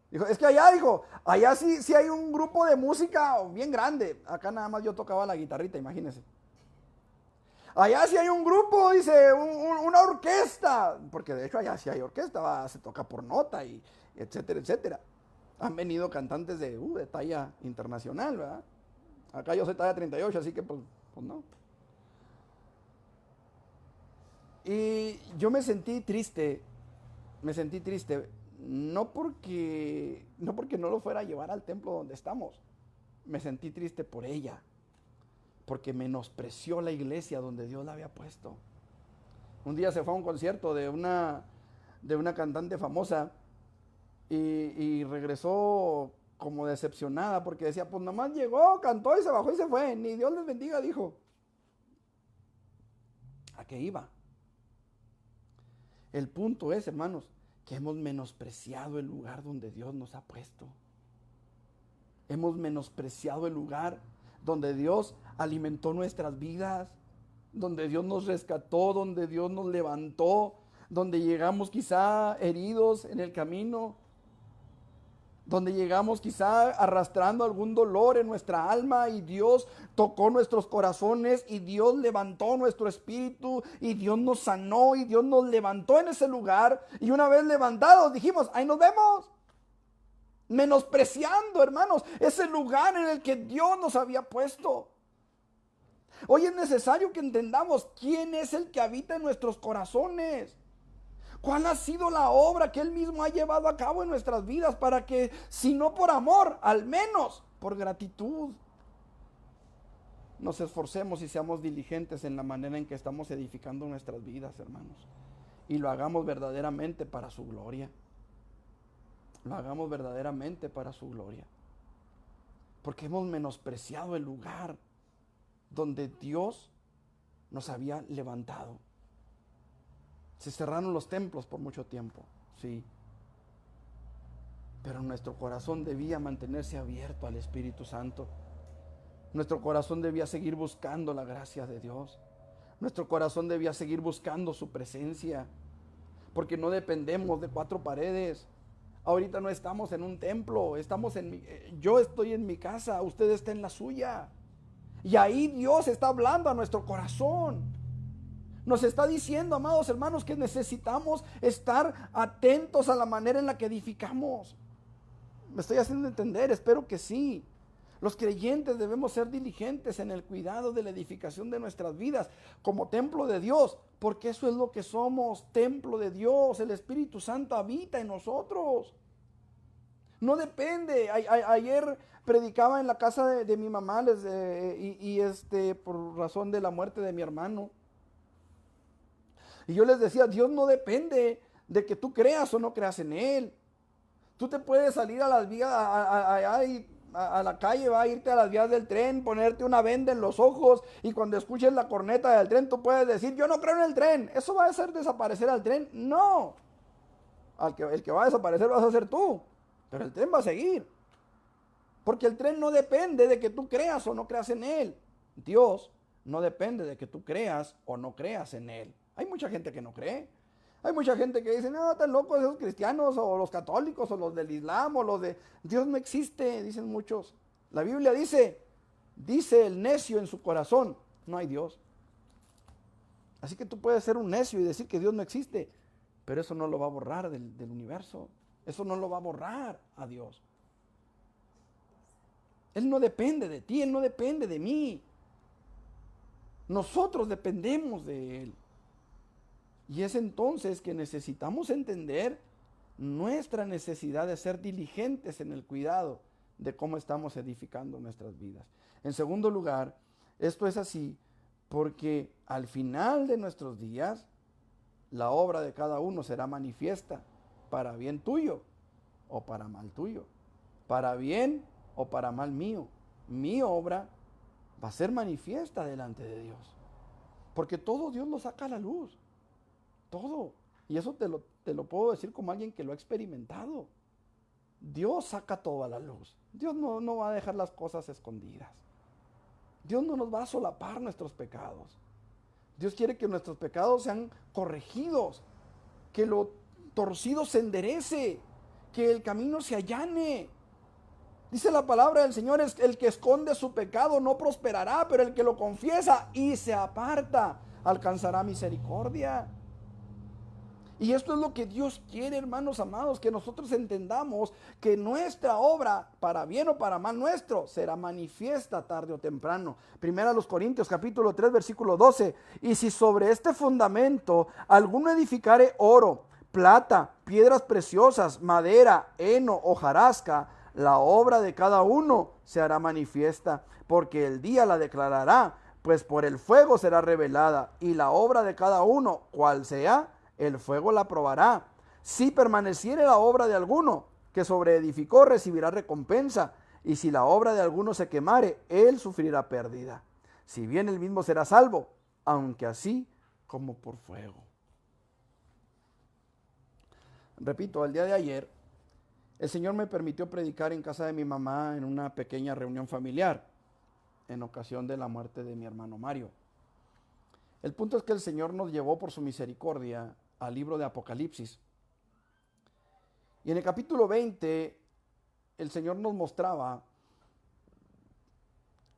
Dijo, es que allá sí hay un grupo de música bien grande. Acá nada más yo tocaba la guitarrita, imagínense. Allá sí hay un grupo, dice, una orquesta. Porque de hecho allá sí hay orquesta, se toca por nota y etcétera, etcétera. Han venido cantantes de talla internacional, ¿verdad? Acá yo soy talla 38, así que pues no. Y yo me sentí triste, no porque no lo fuera a llevar al templo donde estamos, me sentí triste por ella, porque menospreció la iglesia donde Dios la había puesto. Un día se fue a un concierto de una cantante famosa y regresó como decepcionada porque decía, pues nomás llegó, cantó y se bajó y se fue, ni Dios les bendiga, dijo. ¿A qué iba? El punto es, hermanos, que hemos menospreciado el lugar donde Dios nos ha puesto. Hemos menospreciado el lugar donde Dios alimentó nuestras vidas, donde Dios nos rescató, donde Dios nos levantó, donde llegamos quizá heridos en el camino, donde llegamos quizá arrastrando algún dolor en nuestra alma y Dios tocó nuestros corazones y Dios levantó nuestro espíritu y Dios nos sanó y Dios nos levantó en ese lugar, y una vez levantados dijimos, ahí nos vemos, menospreciando, hermanos, ese lugar en el que Dios nos había puesto. Hoy es necesario que entendamos quién es el que habita en nuestros corazones. ¿Cuál ha sido la obra que Él mismo ha llevado a cabo en nuestras vidas para que, si no por amor, al menos por gratitud, nos esforcemos y seamos diligentes en la manera en que estamos edificando nuestras vidas, hermanos, y lo hagamos verdaderamente para su gloria? lo hagamos verdaderamente para su gloria. Porque hemos menospreciado el lugar donde Dios nos había levantado. Se cerraron los templos por mucho tiempo, sí. Pero nuestro corazón debía mantenerse abierto al Espíritu Santo. Nuestro corazón debía seguir buscando la gracia de Dios. Nuestro corazón debía seguir buscando su presencia. Porque no dependemos de cuatro paredes. Ahorita no estamos en un templo, yo estoy en mi casa, usted está en la suya. Y ahí Dios está hablando a nuestro corazón. Nos está diciendo, amados hermanos, que necesitamos estar atentos a la manera en la que edificamos. ¿Me estoy haciendo entender? Espero que sí. Los creyentes debemos ser diligentes en el cuidado de la edificación de nuestras vidas como templo de Dios, porque eso es lo que somos, templo de Dios. El Espíritu Santo habita en nosotros. No depende. Ayer predicaba en la casa de mi mamá por razón de la muerte de mi hermano. Y yo les decía, Dios no depende de que tú creas o no creas en Él. Tú te puedes salir a las vías, a la calle, va a irte a las vías del tren, ponerte una venda en los ojos y cuando escuches la corneta del tren tú puedes decir, yo no creo en el tren. ¿Eso va a hacer desaparecer al tren? No. El que va a desaparecer vas a ser tú, pero el tren va a seguir. Porque el tren no depende de que tú creas o no creas en Él. Dios no depende de que tú creas o no creas en Él. Hay mucha gente que no cree. Hay mucha gente que dice, no, están locos esos cristianos o los católicos o los del Islam o los de... Dios no existe, dicen muchos. La Biblia dice el necio en su corazón, no hay Dios. Así que tú puedes ser un necio y decir que Dios no existe, pero eso no lo va a borrar del universo. Eso no lo va a borrar a Dios. Él no depende de ti, Él no depende de mí. Nosotros dependemos de Él. Y es entonces que necesitamos entender nuestra necesidad de ser diligentes en el cuidado de cómo estamos edificando nuestras vidas. En segundo lugar, esto es así porque al final de nuestros días, la obra de cada uno será manifiesta para bien tuyo o para mal tuyo, para bien o para mal mío. Mi obra va a ser manifiesta delante de Dios, porque todo Dios lo saca a la luz. Todo. Y eso te lo puedo decir como alguien que lo ha experimentado. Dios saca todo a la luz. Dios no va a dejar las cosas escondidas. Dios no nos va a solapar nuestros pecados. Dios quiere que nuestros pecados sean corregidos, que lo torcido se enderece, que el camino se allane. Dice la palabra del Señor, es el que esconde su pecado no prosperará, pero el que lo confiesa y se aparta alcanzará misericordia. Y esto es lo que Dios quiere, hermanos amados, que nosotros entendamos que nuestra obra, para bien o para mal nuestro, será manifiesta tarde o temprano. Primera a los Corintios, capítulo 3, versículo 12. Y si sobre este fundamento alguno edificare oro, plata, piedras preciosas, madera, heno, hojarasca, la obra de cada uno se hará manifiesta, porque el día la declarará, pues por el fuego será revelada, y la obra de cada uno, cual sea, el fuego la probará. Si permaneciere la obra de alguno que sobreedificó, recibirá recompensa, y si la obra de alguno se quemare, él sufrirá pérdida. Si bien él mismo será salvo, aunque así como por fuego. Repito, el día de ayer, el Señor me permitió predicar en casa de mi mamá en una pequeña reunión familiar, en ocasión de la muerte de mi hermano Mario. El punto es que el Señor nos llevó por su misericordia al libro de Apocalipsis. Y en el capítulo 20, el Señor nos mostraba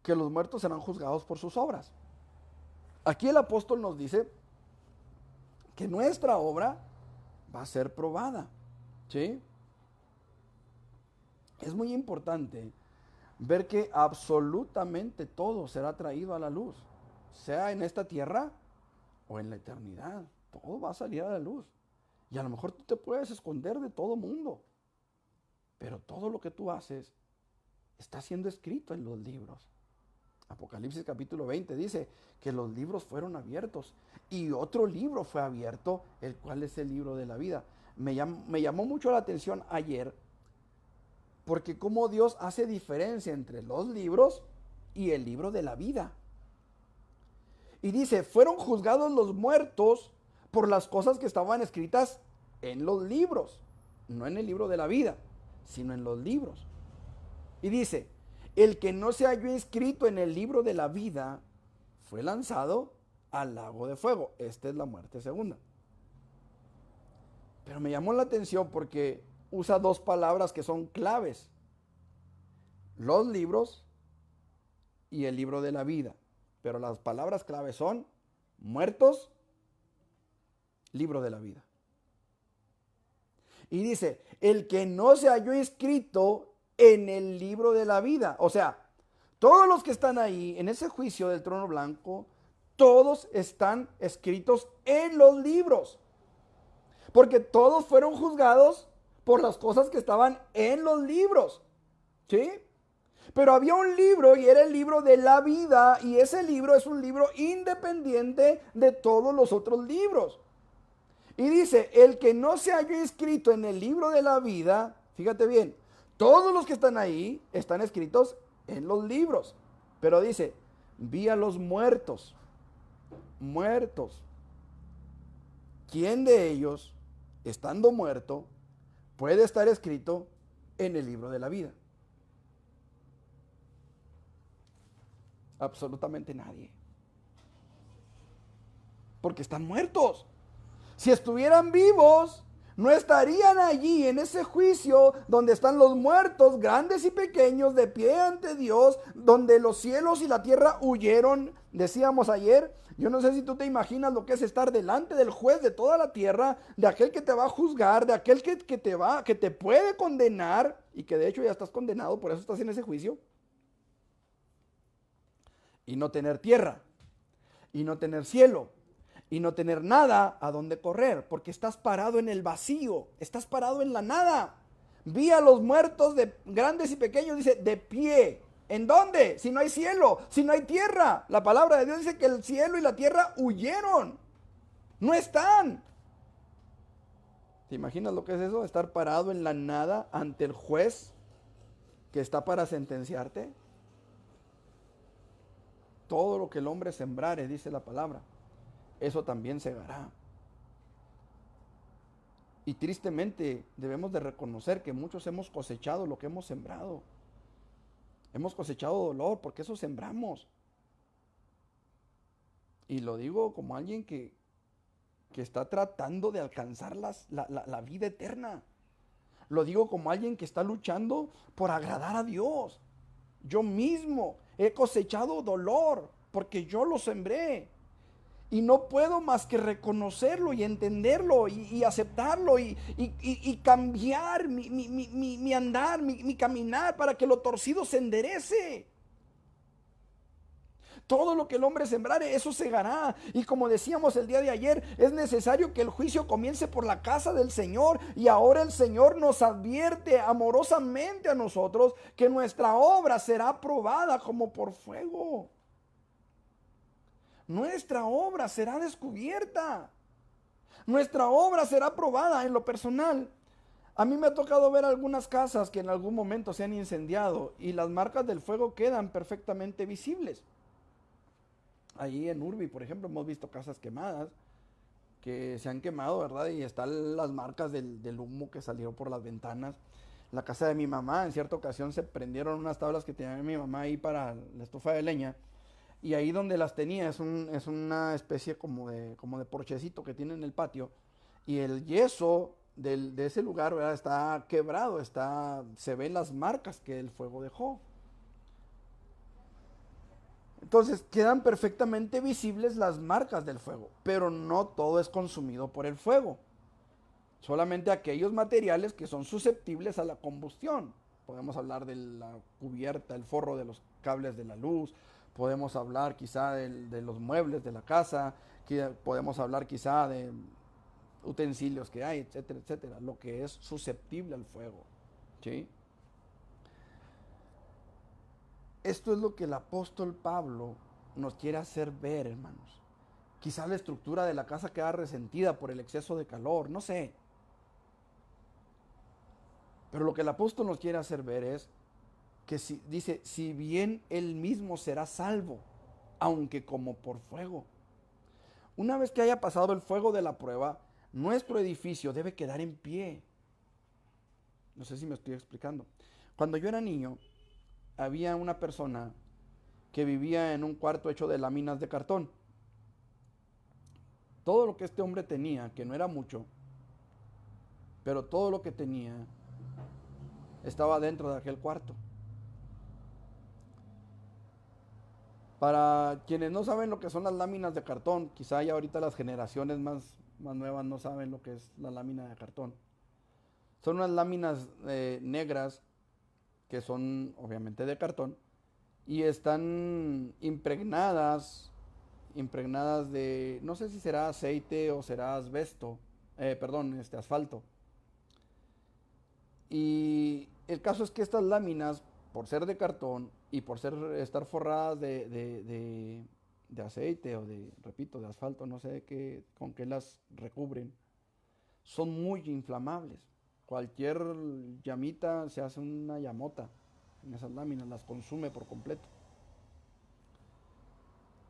que los muertos serán juzgados por sus obras. Aquí el apóstol nos dice que nuestra obra va a ser probada, ¿sí? Es muy importante ver que absolutamente todo será traído a la luz, sea en esta tierra o en la eternidad. Todo va a salir a la luz. Y a lo mejor tú te puedes esconder de todo mundo, pero todo lo que tú haces está siendo escrito en los libros. Apocalipsis capítulo 20 dice que los libros fueron abiertos y otro libro fue abierto, el cual es el libro de la vida. Me llamó mucho la atención ayer porque como Dios hace diferencia entre los libros y el libro de la vida. Y dice, fueron juzgados los muertos por las cosas que estaban escritas en los libros, no en el libro de la vida, sino en los libros. Y dice, el que no se halló inscrito en el libro de la vida fue lanzado al lago de fuego. Esta es la muerte segunda. Pero me llamó la atención porque usa dos palabras que son claves: los libros y el libro de la vida. Pero las palabras claves son muertos, libro de la vida. Y dice, el que no se halló inscrito en el libro de la vida. O sea, todos los que están ahí en ese juicio del trono blanco, todos están escritos en los libros. Porque todos fueron juzgados por las cosas que estaban en los libros. ¿Sí? Pero había un libro y era el libro de la vida, y ese libro es un libro independiente de todos los otros libros. Y dice, el que no se haya inscrito en el libro de la vida, fíjate bien, todos los que están ahí están escritos en los libros. Pero dice, vi a los muertos, muertos. ¿Quién de ellos, estando muerto, puede estar escrito en el libro de la vida? Absolutamente nadie. Porque están muertos. Si estuvieran vivos, no estarían allí en ese juicio donde están los muertos, grandes y pequeños, de pie ante Dios, donde los cielos y la tierra huyeron. Decíamos ayer, yo no sé si tú te imaginas lo que es estar delante del juez de toda la tierra, de aquel que te va a juzgar, de aquel que te puede condenar, y que de hecho ya estás condenado, por eso estás en ese juicio. Y no tener tierra, y no tener cielo, y no tener nada a donde correr, porque estás parado en el vacío, estás parado en la nada. Vi a los muertos, de grandes y pequeños, dice, de pie. ¿En dónde? Si no hay cielo, si no hay tierra. La palabra de Dios dice que el cielo y la tierra huyeron. No están. ¿Te imaginas lo que es eso? Estar parado en la nada ante el juez que está para sentenciarte. Todo lo que el hombre sembrare, dice la palabra, eso también segará. Y tristemente debemos de reconocer que muchos hemos cosechado lo que hemos sembrado. Hemos cosechado dolor porque eso sembramos. Y lo digo como alguien que está tratando de alcanzar la vida eterna. Lo digo como alguien que está luchando por agradar a Dios. Yo mismo he cosechado dolor porque yo lo sembré. Y no puedo más que reconocerlo y entenderlo y aceptarlo y cambiar mi andar, mi caminar, para que lo torcido se enderece. Todo lo que el hombre sembrare, eso segará. Y como decíamos el día de ayer, es necesario que el juicio comience por la casa del Señor. Y ahora el Señor nos advierte amorosamente a nosotros que nuestra obra será probada como por fuego. Nuestra obra será descubierta. Nuestra obra será probada. En lo personal, a mí me ha tocado ver algunas casas que en algún momento se han incendiado y las marcas del fuego quedan perfectamente visibles. Ahí en Urbi, por ejemplo, hemos visto casas quemadas que se han quemado, ¿verdad? Y están las marcas del humo que salió por las ventanas. La casa de mi mamá, en cierta ocasión se prendieron unas tablas que tenía mi mamá ahí para la estufa de leña. Y ahí donde las tenía es una especie como de porchecito que tiene en el patio. Y el yeso de ese lugar, ¿verdad?, está quebrado, se ven las marcas que el fuego dejó. Entonces quedan perfectamente visibles las marcas del fuego, pero no todo es consumido por el fuego. Solamente aquellos materiales que son susceptibles a la combustión. Podemos hablar de la cubierta, el forro de los cables de la luz. Podemos hablar quizá de los muebles de la casa. Podemos hablar quizá de utensilios que hay, etcétera, etcétera. Lo que es susceptible al fuego. ¿Sí? Esto es lo que el apóstol Pablo nos quiere hacer ver, hermanos. Quizás la estructura de la casa queda resentida por el exceso de calor, no sé. Pero lo que el apóstol nos quiere hacer ver es que dice, si bien él mismo será salvo, aunque como por fuego. Una vez que haya pasado el fuego de la prueba, nuestro edificio debe quedar en pie. No sé si me estoy explicando. Cuando yo era niño, había una persona que vivía en un cuarto hecho de láminas de cartón. Todo lo que este hombre tenía, que no era mucho, pero todo lo que tenía estaba dentro de aquel cuarto. Para quienes no saben lo que son las láminas de cartón, quizá ya ahorita las generaciones más nuevas no saben lo que es la lámina de cartón. Son unas láminas negras que son obviamente de cartón y están impregnadas de, no sé si será aceite o será asbesto, asfalto. Y el caso es que estas láminas, por ser de cartón y por estar forradas de aceite o repito, de asfalto, no sé con qué las recubren, son muy inflamables. Cualquier llamita se hace una llamota en esas láminas, las consume por completo.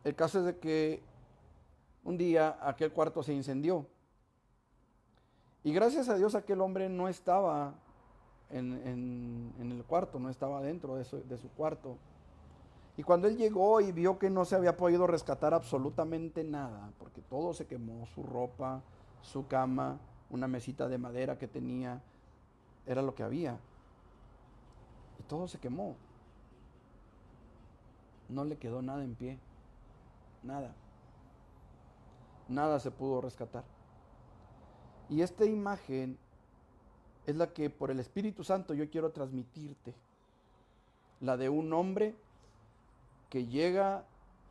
El caso es de que un día aquel cuarto se incendió y gracias a Dios aquel hombre no estaba en el cuarto, no estaba dentro de su cuarto. Y cuando él llegó y vio que no se había podido rescatar absolutamente nada, porque todo se quemó, su ropa, su cama, una mesita de madera que tenía, era lo que había. Y todo se quemó. No le quedó nada en pie, nada. Nada se pudo rescatar. Y esta imagen es la que por el Espíritu Santo yo quiero transmitirte. La de un hombre que llega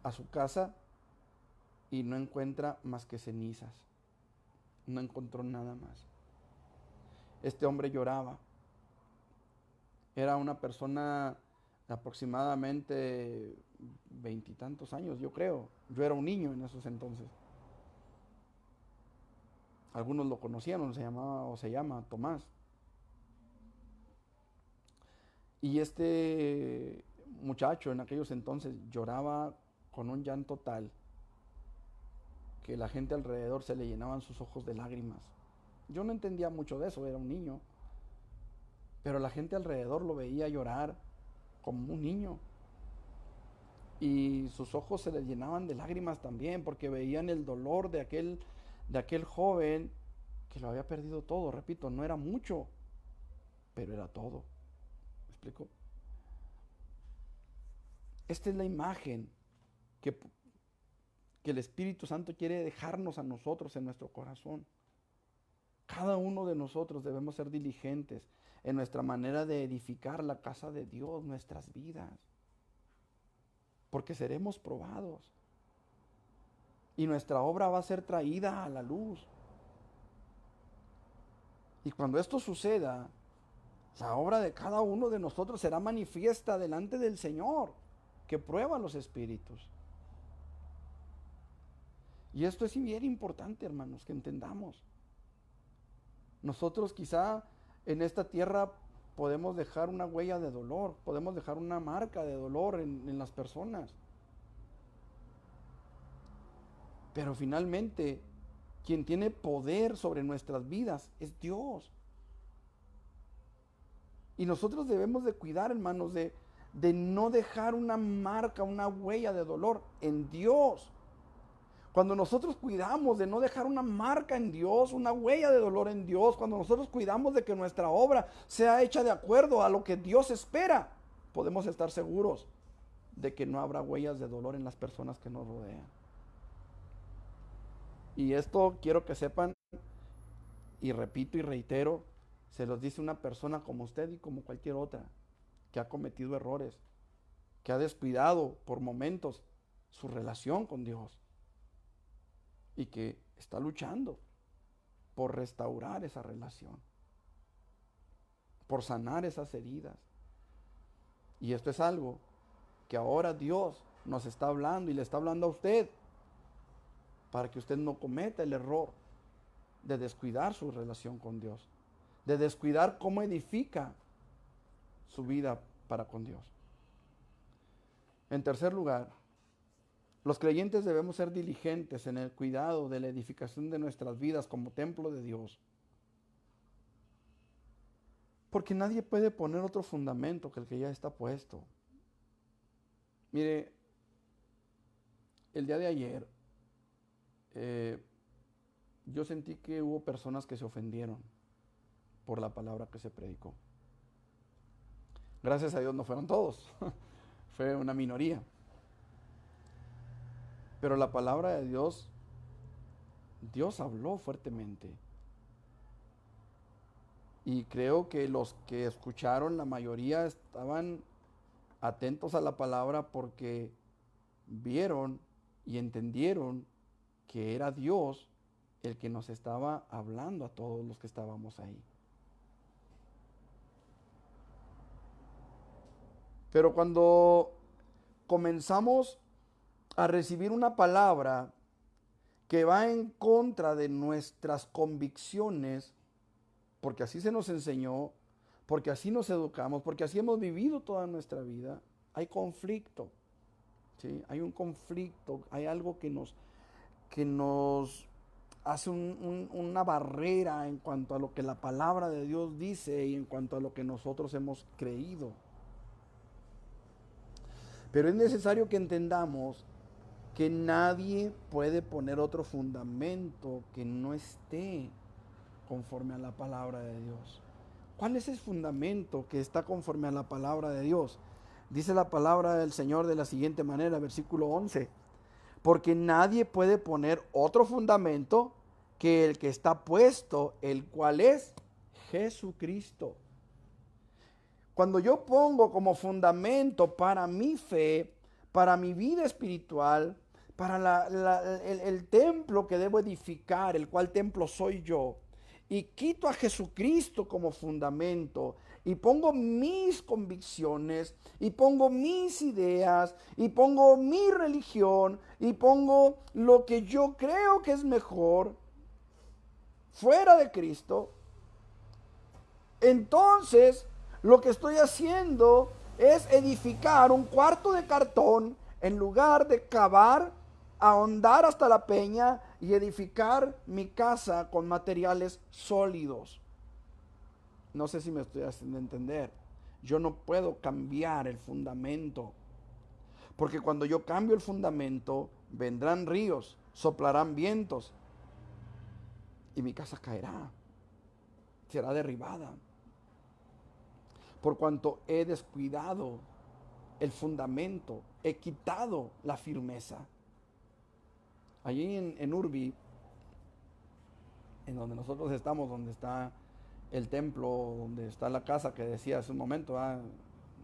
a su casa y no encuentra más que cenizas. No encontró nada más. Este hombre lloraba. Era una persona de aproximadamente veintitantos años, yo creo. Yo era un niño en esos entonces. Algunos lo conocieron, se llamaba o se llama Tomás. Y este muchacho en aquellos entonces lloraba con un llanto tal que la gente alrededor se le llenaban sus ojos de lágrimas. Yo no entendía mucho de eso, era un niño, pero la gente alrededor lo veía llorar como un niño. Y sus ojos se les llenaban de lágrimas también porque veían el dolor de aquel joven que lo había perdido todo. Repito, no era mucho, pero era todo. ¿Me explico? Esta es la imagen que, que el Espíritu Santo quiere dejarnos a nosotros en nuestro corazón. Cada uno de nosotros debemos ser diligentes en nuestra manera de edificar la casa de Dios, nuestras vidas, porque seremos probados y nuestra obra va a ser traída a la luz. Y cuando esto suceda, la obra de cada uno de nosotros será manifiesta delante del Señor, que prueba los espíritus. Y esto es bien importante, hermanos, que entendamos. Nosotros quizá en esta tierra podemos dejar una huella de dolor, podemos dejar una marca de dolor en las personas. Pero finalmente, quien tiene poder sobre nuestras vidas es Dios. Y nosotros debemos de cuidar, hermanos, de no dejar una marca, una huella de dolor en Dios. Cuando nosotros cuidamos de no dejar una marca en Dios, una huella de dolor en Dios, cuando nosotros cuidamos de que nuestra obra sea hecha de acuerdo a lo que Dios espera, podemos estar seguros de que no habrá huellas de dolor en las personas que nos rodean. Y esto quiero que sepan, y repito y reitero, se los dice una persona como usted y como cualquier otra, que ha cometido errores, que ha descuidado por momentos su relación con Dios y que está luchando por restaurar esa relación, por sanar esas heridas. Y esto es algo que ahora Dios nos está hablando y le está hablando a usted para que usted no cometa el error de descuidar su relación con Dios, de descuidar cómo edifica su vida para con Dios. En tercer lugar, los creyentes debemos ser diligentes en el cuidado de la edificación de nuestras vidas como templo de Dios. Porque nadie puede poner otro fundamento que el que ya está puesto. Mire, el día de ayer, yo sentí que hubo personas que se ofendieron por la palabra que se predicó. Gracias a Dios no fueron todos, fue una minoría. Pero la palabra de Dios, Dios habló fuertemente. Y creo que los que escucharon, la mayoría estaban atentos a la palabra porque vieron y entendieron que era Dios el que nos estaba hablando a todos los que estábamos ahí. Pero cuando comenzamos a recibir una palabra que va en contra de nuestras convicciones, porque así se nos enseñó, porque así nos educamos, porque así hemos vivido toda nuestra vida, hay conflicto, ¿sí? Hay un conflicto, hay algo que nos hace una barrera en cuanto a lo que la palabra de Dios dice y en cuanto a lo que nosotros hemos creído. Pero es necesario que entendamos que nadie puede poner otro fundamento que no esté conforme a la palabra de Dios. ¿Cuál es el fundamento que está conforme a la palabra de Dios? Dice la palabra del Señor de la siguiente manera, versículo 11. Porque nadie puede poner otro fundamento que el que está puesto, el cual es Jesucristo. Cuando yo pongo como fundamento para mi fe, para mi vida espiritual, para el templo que debo edificar, el cual templo soy yo, y quito a Jesucristo como fundamento, y pongo mis convicciones, y pongo mis ideas, y pongo mi religión, y pongo lo que yo creo que es mejor, fuera de Cristo, entonces lo que estoy haciendo es edificar un cuarto de cartón en lugar de cavar, ahondar hasta la peña y edificar mi casa con materiales sólidos. No sé si me estoy haciendo entender. Yo no puedo cambiar el fundamento, porque cuando yo cambio el fundamento, vendrán ríos, soplarán vientos y mi casa caerá, será derribada. Por cuanto he descuidado el fundamento, he quitado la firmeza. Allí en Urbi, en donde nosotros estamos, donde está el templo, donde está la casa que decía hace un momento,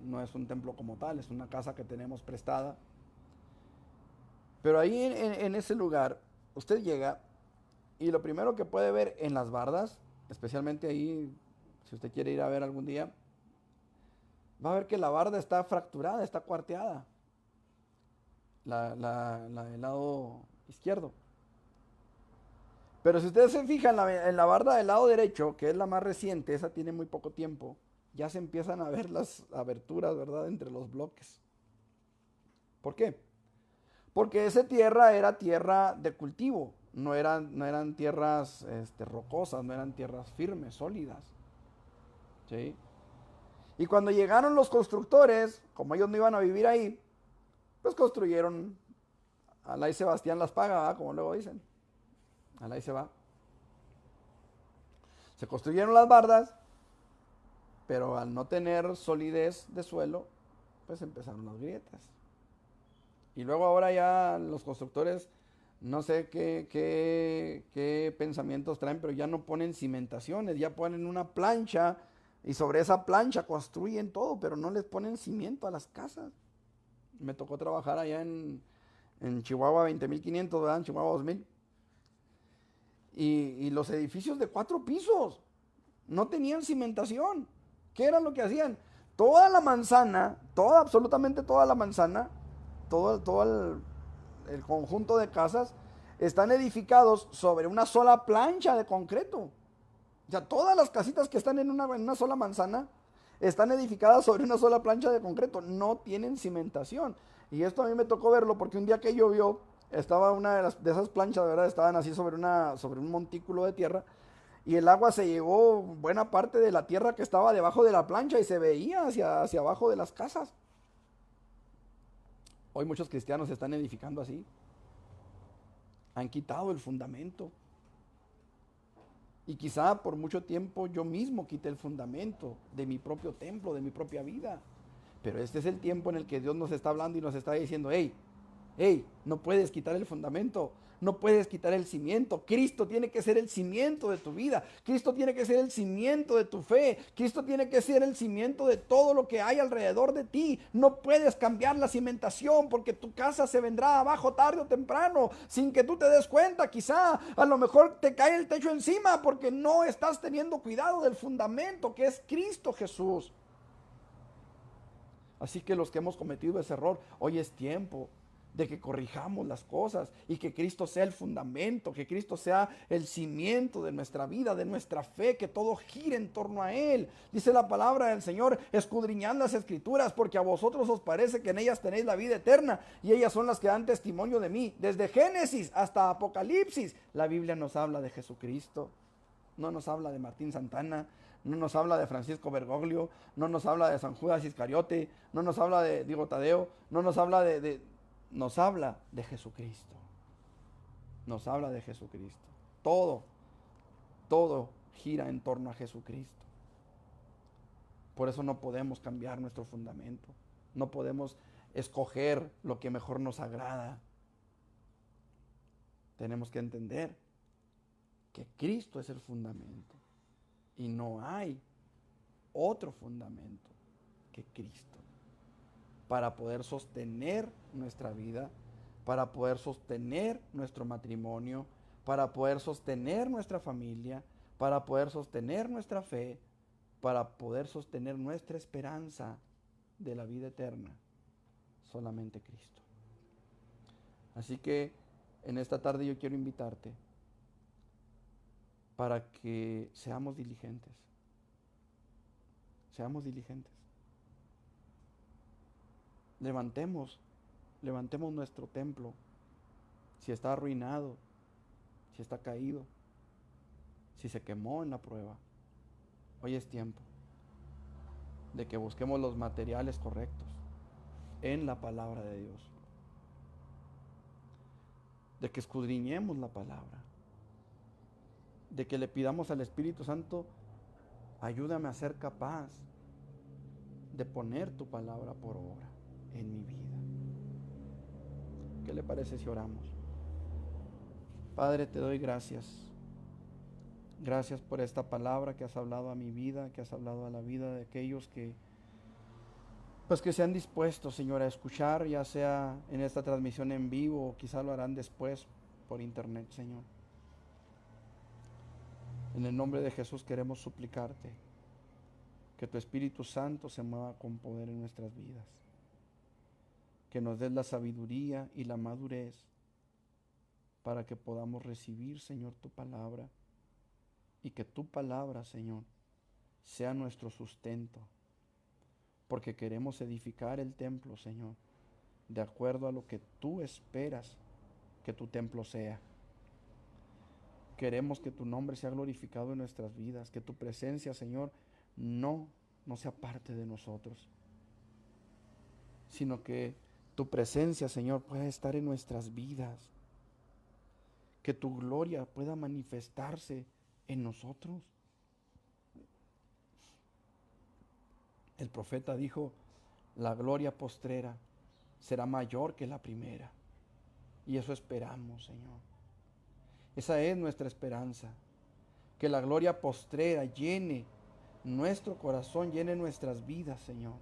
no es un templo como tal, es una casa que tenemos prestada. Pero ahí en ese lugar, usted llega y lo primero que puede ver en las bardas, especialmente ahí, si usted quiere ir a ver algún día, va a ver que la barda está fracturada, está cuarteada. La del lado izquierdo. Pero si ustedes se fijan en la barda del lado derecho, que es la más reciente, esa tiene muy poco tiempo, ya se empiezan a ver las aberturas, ¿verdad?, entre los bloques. ¿Por qué? Porque esa tierra era tierra de cultivo, no eran tierras rocosas, no eran tierras firmes, sólidas. ¿Sí? Y cuando llegaron los constructores, como ellos no iban a vivir ahí, pues construyeron, Alá y Sebastián las paga, ¿verdad?, como luego dicen. Alá y se va. Se construyeron las bardas, pero al no tener solidez de suelo, pues empezaron las grietas. Y luego ahora ya los constructores, no sé qué pensamientos traen, pero ya no ponen cimentaciones, ya ponen una plancha y sobre esa plancha construyen todo, pero no les ponen cimiento a las casas. Me tocó trabajar allá en Chihuahua 20.500, ¿verdad? En Chihuahua 2000. Y los edificios de 4 pisos no tenían cimentación. ¿Qué era lo que hacían? Toda la manzana, absolutamente toda la manzana, todo el conjunto de casas están edificados sobre una sola plancha de concreto. O sea, todas las casitas que están en una sola manzana están edificadas sobre una sola plancha de concreto, no tienen cimentación. Y esto a mí me tocó verlo porque un día que llovió, estaba una de esas planchas, ¿verdad? Estaban así sobre un montículo de tierra y el agua se llevó buena parte de la tierra que estaba debajo de la plancha y se veía hacia abajo de las casas. Hoy muchos cristianos se están edificando así. Han quitado el fundamento. Y quizá por mucho tiempo yo mismo quité el fundamento de mi propio templo, de mi propia vida. Pero este es el tiempo en el que Dios nos está hablando y nos está diciendo, hey, hey, no puedes quitar el fundamento, no puedes quitar el cimiento. Cristo tiene que ser el cimiento de tu vida. Cristo tiene que ser el cimiento de tu fe. Cristo tiene que ser el cimiento de todo lo que hay alrededor de ti. No puedes cambiar la cimentación porque tu casa se vendrá abajo tarde o temprano sin que tú te des cuenta. Quizá a lo mejor te cae el techo encima porque no estás teniendo cuidado del fundamento que es Cristo Jesús. Así que los que hemos cometido ese error, hoy es tiempo de que corrijamos las cosas y que Cristo sea el fundamento, que Cristo sea el cimiento de nuestra vida, de nuestra fe, que todo gire en torno a Él. Dice la palabra del Señor, escudriñad las escrituras porque a vosotros os parece que en ellas tenéis la vida eterna y ellas son las que dan testimonio de mí. Desde Génesis hasta Apocalipsis, la Biblia nos habla de Jesucristo. No nos habla de Martín Santana, no nos habla de Francisco Bergoglio, no nos habla de San Judas Iscariote, no nos habla de Diego Tadeo, no nos habla nos habla de Jesucristo. Nos habla de Jesucristo. Todo, todo gira en torno a Jesucristo. Por eso no podemos cambiar nuestro fundamento. No podemos escoger lo que mejor nos agrada. Tenemos que entender que Cristo es el fundamento y no hay otro fundamento que Cristo para poder sostener nuestra vida, para poder sostener nuestro matrimonio, para poder sostener nuestra familia, para poder sostener nuestra fe, para poder sostener nuestra esperanza de la vida eterna. Solamente Cristo. Así que en esta tarde yo quiero invitarte para que seamos diligentes. Seamos diligentes. Levantemos nuestro templo. Si está arruinado, si está caído, si se quemó en la prueba, hoy es tiempo de que busquemos los materiales correctos en la palabra de Dios. De que escudriñemos la palabra. De que le pidamos al Espíritu Santo, ayúdame a ser capaz de poner tu palabra por obra en mi vida. ¿Qué le parece si oramos? Padre, te doy gracias. Gracias por esta palabra que has hablado a mi vida, que has hablado a la vida de aquellos que sean dispuestos, Señor, a escuchar, ya sea en esta transmisión en vivo o quizá lo harán después por internet, Señor. En el nombre de Jesús queremos suplicarte que tu Espíritu Santo se mueva con poder en nuestras vidas. Que nos des la sabiduría y la madurez para que podamos recibir, Señor, tu palabra y que tu palabra, Señor, sea nuestro sustento, porque queremos edificar el templo, Señor, de acuerdo a lo que tú esperas que tu templo sea. Queremos que tu nombre sea glorificado en nuestras vidas, que tu presencia, Señor, no sea parte de nosotros, sino que tu presencia, Señor, pueda estar en nuestras vidas, que tu gloria pueda manifestarse en nosotros. El profeta dijo, la gloria postrera será mayor que la primera. Y eso esperamos, Señor. Esa es nuestra esperanza, que la gloria postrera llene nuestro corazón, llene nuestras vidas, Señor.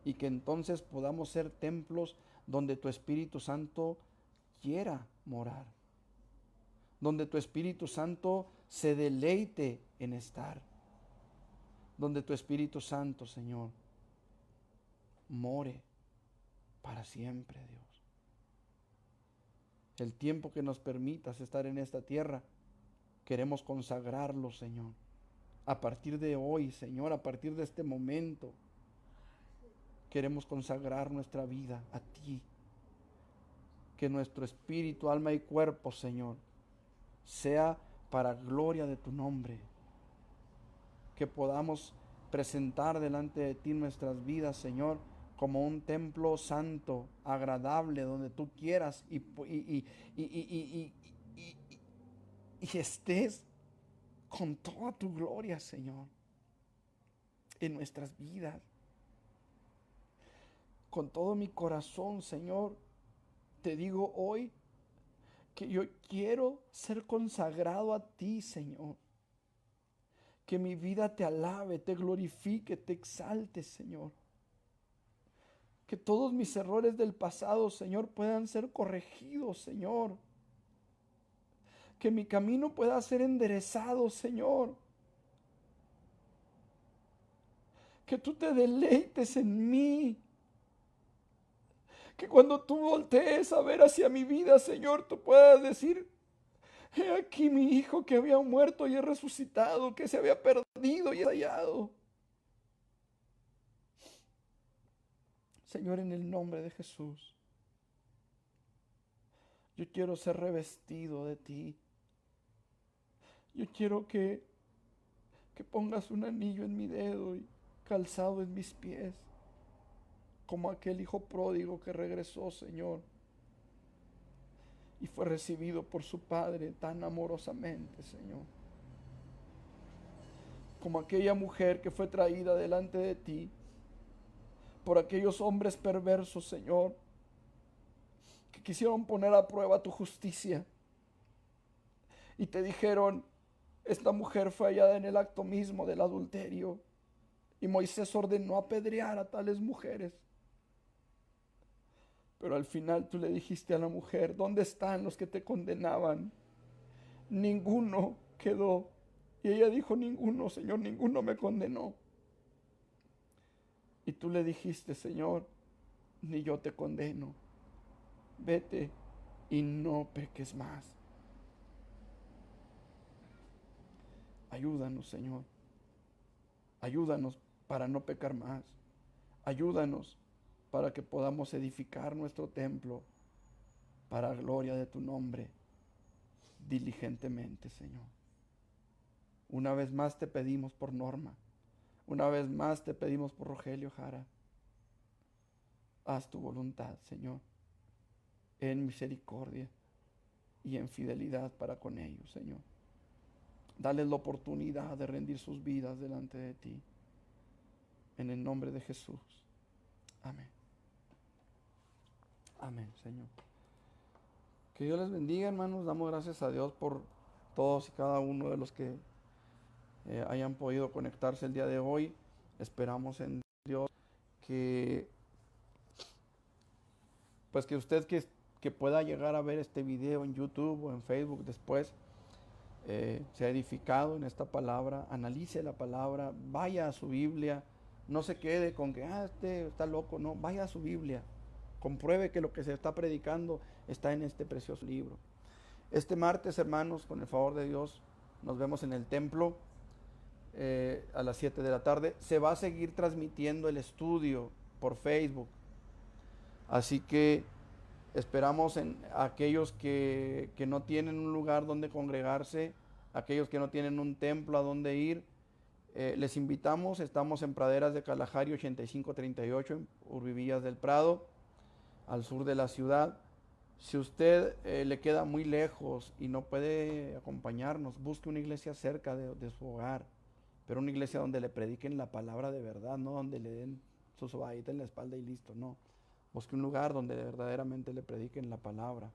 Y que entonces podamos ser templos donde tu Espíritu Santo quiera morar, donde tu Espíritu Santo se deleite en estar, donde tu Espíritu Santo, Señor, more para siempre, Dios. El tiempo que nos permitas estar en esta tierra, queremos consagrarlo, Señor. A partir de hoy, Señor, a partir de este momento, queremos consagrar nuestra vida a ti. Que nuestro espíritu, alma y cuerpo, Señor, sea para gloria de tu nombre. Que podamos presentar delante de ti nuestras vidas, Señor, como un templo santo, agradable, donde tú quieras y estés con toda tu gloria, Señor, en nuestras vidas. Con todo mi corazón, Señor, te digo hoy que yo quiero ser consagrado a ti, Señor. Que mi vida te alabe, te glorifique, te exalte, Señor. Que todos mis errores del pasado, Señor, puedan ser corregidos, Señor. Que mi camino pueda ser enderezado, Señor. Que tú te deleites en mí. Que cuando tú voltees a ver hacia mi vida, Señor, tú puedas decir: he aquí mi hijo que había muerto y he resucitado, que se había perdido y he hallado. Señor, en el nombre de Jesús, yo quiero ser revestido de ti. Yo quiero que pongas un anillo en mi dedo y calzado en mis pies, como aquel hijo pródigo que regresó, Señor, y fue recibido por su padre tan amorosamente, Señor. Como aquella mujer que fue traída delante de ti por aquellos hombres perversos, Señor, que quisieron poner a prueba tu justicia y te dijeron: esta mujer fue hallada en el acto mismo del adulterio, y Moisés ordenó apedrear a tales mujeres. Pero al final tú le dijiste a la mujer: ¿dónde están los que te condenaban? Ninguno quedó. Y ella dijo: ninguno, Señor, ninguno me condenó. Y tú le dijiste: Señor, ni yo te condeno. Vete y no peques más. Ayúdanos, Señor. Ayúdanos para no pecar más. Ayúdanos para que podamos edificar nuestro templo para gloria de tu nombre diligentemente, Señor. Una vez más te pedimos por Norma. Una vez más te pedimos por Rogelio Jara. Haz tu voluntad, Señor, en misericordia y en fidelidad para con ellos, Señor. Dales la oportunidad de rendir sus vidas delante de ti. En el nombre de Jesús. Amén. Amén, Señor. Que Dios les bendiga, hermanos. Damos gracias a Dios por todos y cada uno de los que hayan podido conectarse el día de hoy. Esperamos en Dios que pues que usted que pueda llegar a ver este video en YouTube o en Facebook después, sea edificado en esta palabra, analice la palabra, vaya a su Biblia, no se quede con que este está loco, no, vaya a su Biblia, compruebe que lo que se está predicando está en este precioso libro. Este martes, hermanos, con el favor de Dios, nos vemos en el templo a las 7 de la tarde. Se va a seguir transmitiendo el estudio por Facebook, así que esperamos en aquellos que no tienen un lugar donde congregarse, aquellos que no tienen un templo a donde ir, les invitamos. Estamos en Praderas de Kalahari 8538, en Urbivillas del Prado, al sur de la ciudad. Si usted le queda muy lejos y no puede acompañarnos, busque una iglesia cerca de su hogar, pero una iglesia donde le prediquen la palabra de verdad, no donde le den su sobadita en la espalda y listo, no. Busque un lugar donde verdaderamente le prediquen la palabra.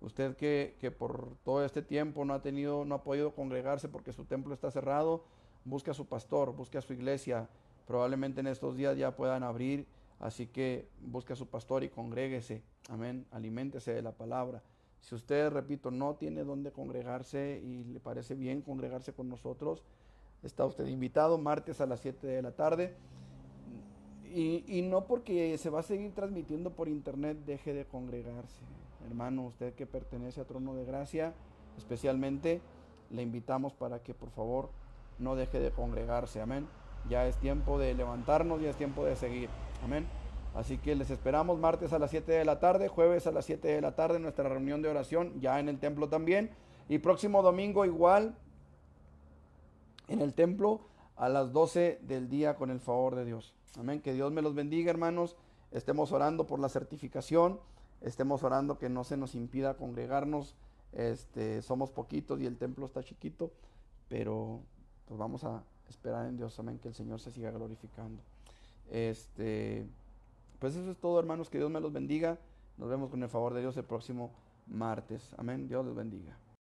Usted que por todo este tiempo no ha podido congregarse porque su templo está cerrado, busque a su pastor, busque a su iglesia. Probablemente en estos días ya puedan abrir, así que busque a su pastor y congréguese. Amén. Aliméntese de la palabra. Si usted, repito, no tiene dónde congregarse y le parece bien congregarse con nosotros, está usted invitado martes a las 7 de la tarde. Y no porque se va a seguir transmitiendo por internet deje de congregarse. Hermano, usted que pertenece a Trono de Gracia, especialmente, le invitamos para que por favor no deje de congregarse, amén. Ya es tiempo de levantarnos, ya es tiempo de seguir, amén. Así que les esperamos martes a las 7 de la tarde, jueves a las 7 de la tarde, nuestra reunión de oración, ya en el templo también. Y próximo domingo igual, en el templo, a las 12 del día con el favor de Dios. Amén. Que Dios me los bendiga, hermanos. Estemos orando por la certificación, estemos orando que no se nos impida congregarnos. Somos poquitos y el templo está chiquito, pero pues vamos a esperar en Dios, amén, que el Señor se siga glorificando. Pues eso es todo, hermanos, que Dios me los bendiga. Nos vemos con el favor de Dios el próximo martes. Amén. Dios los bendiga.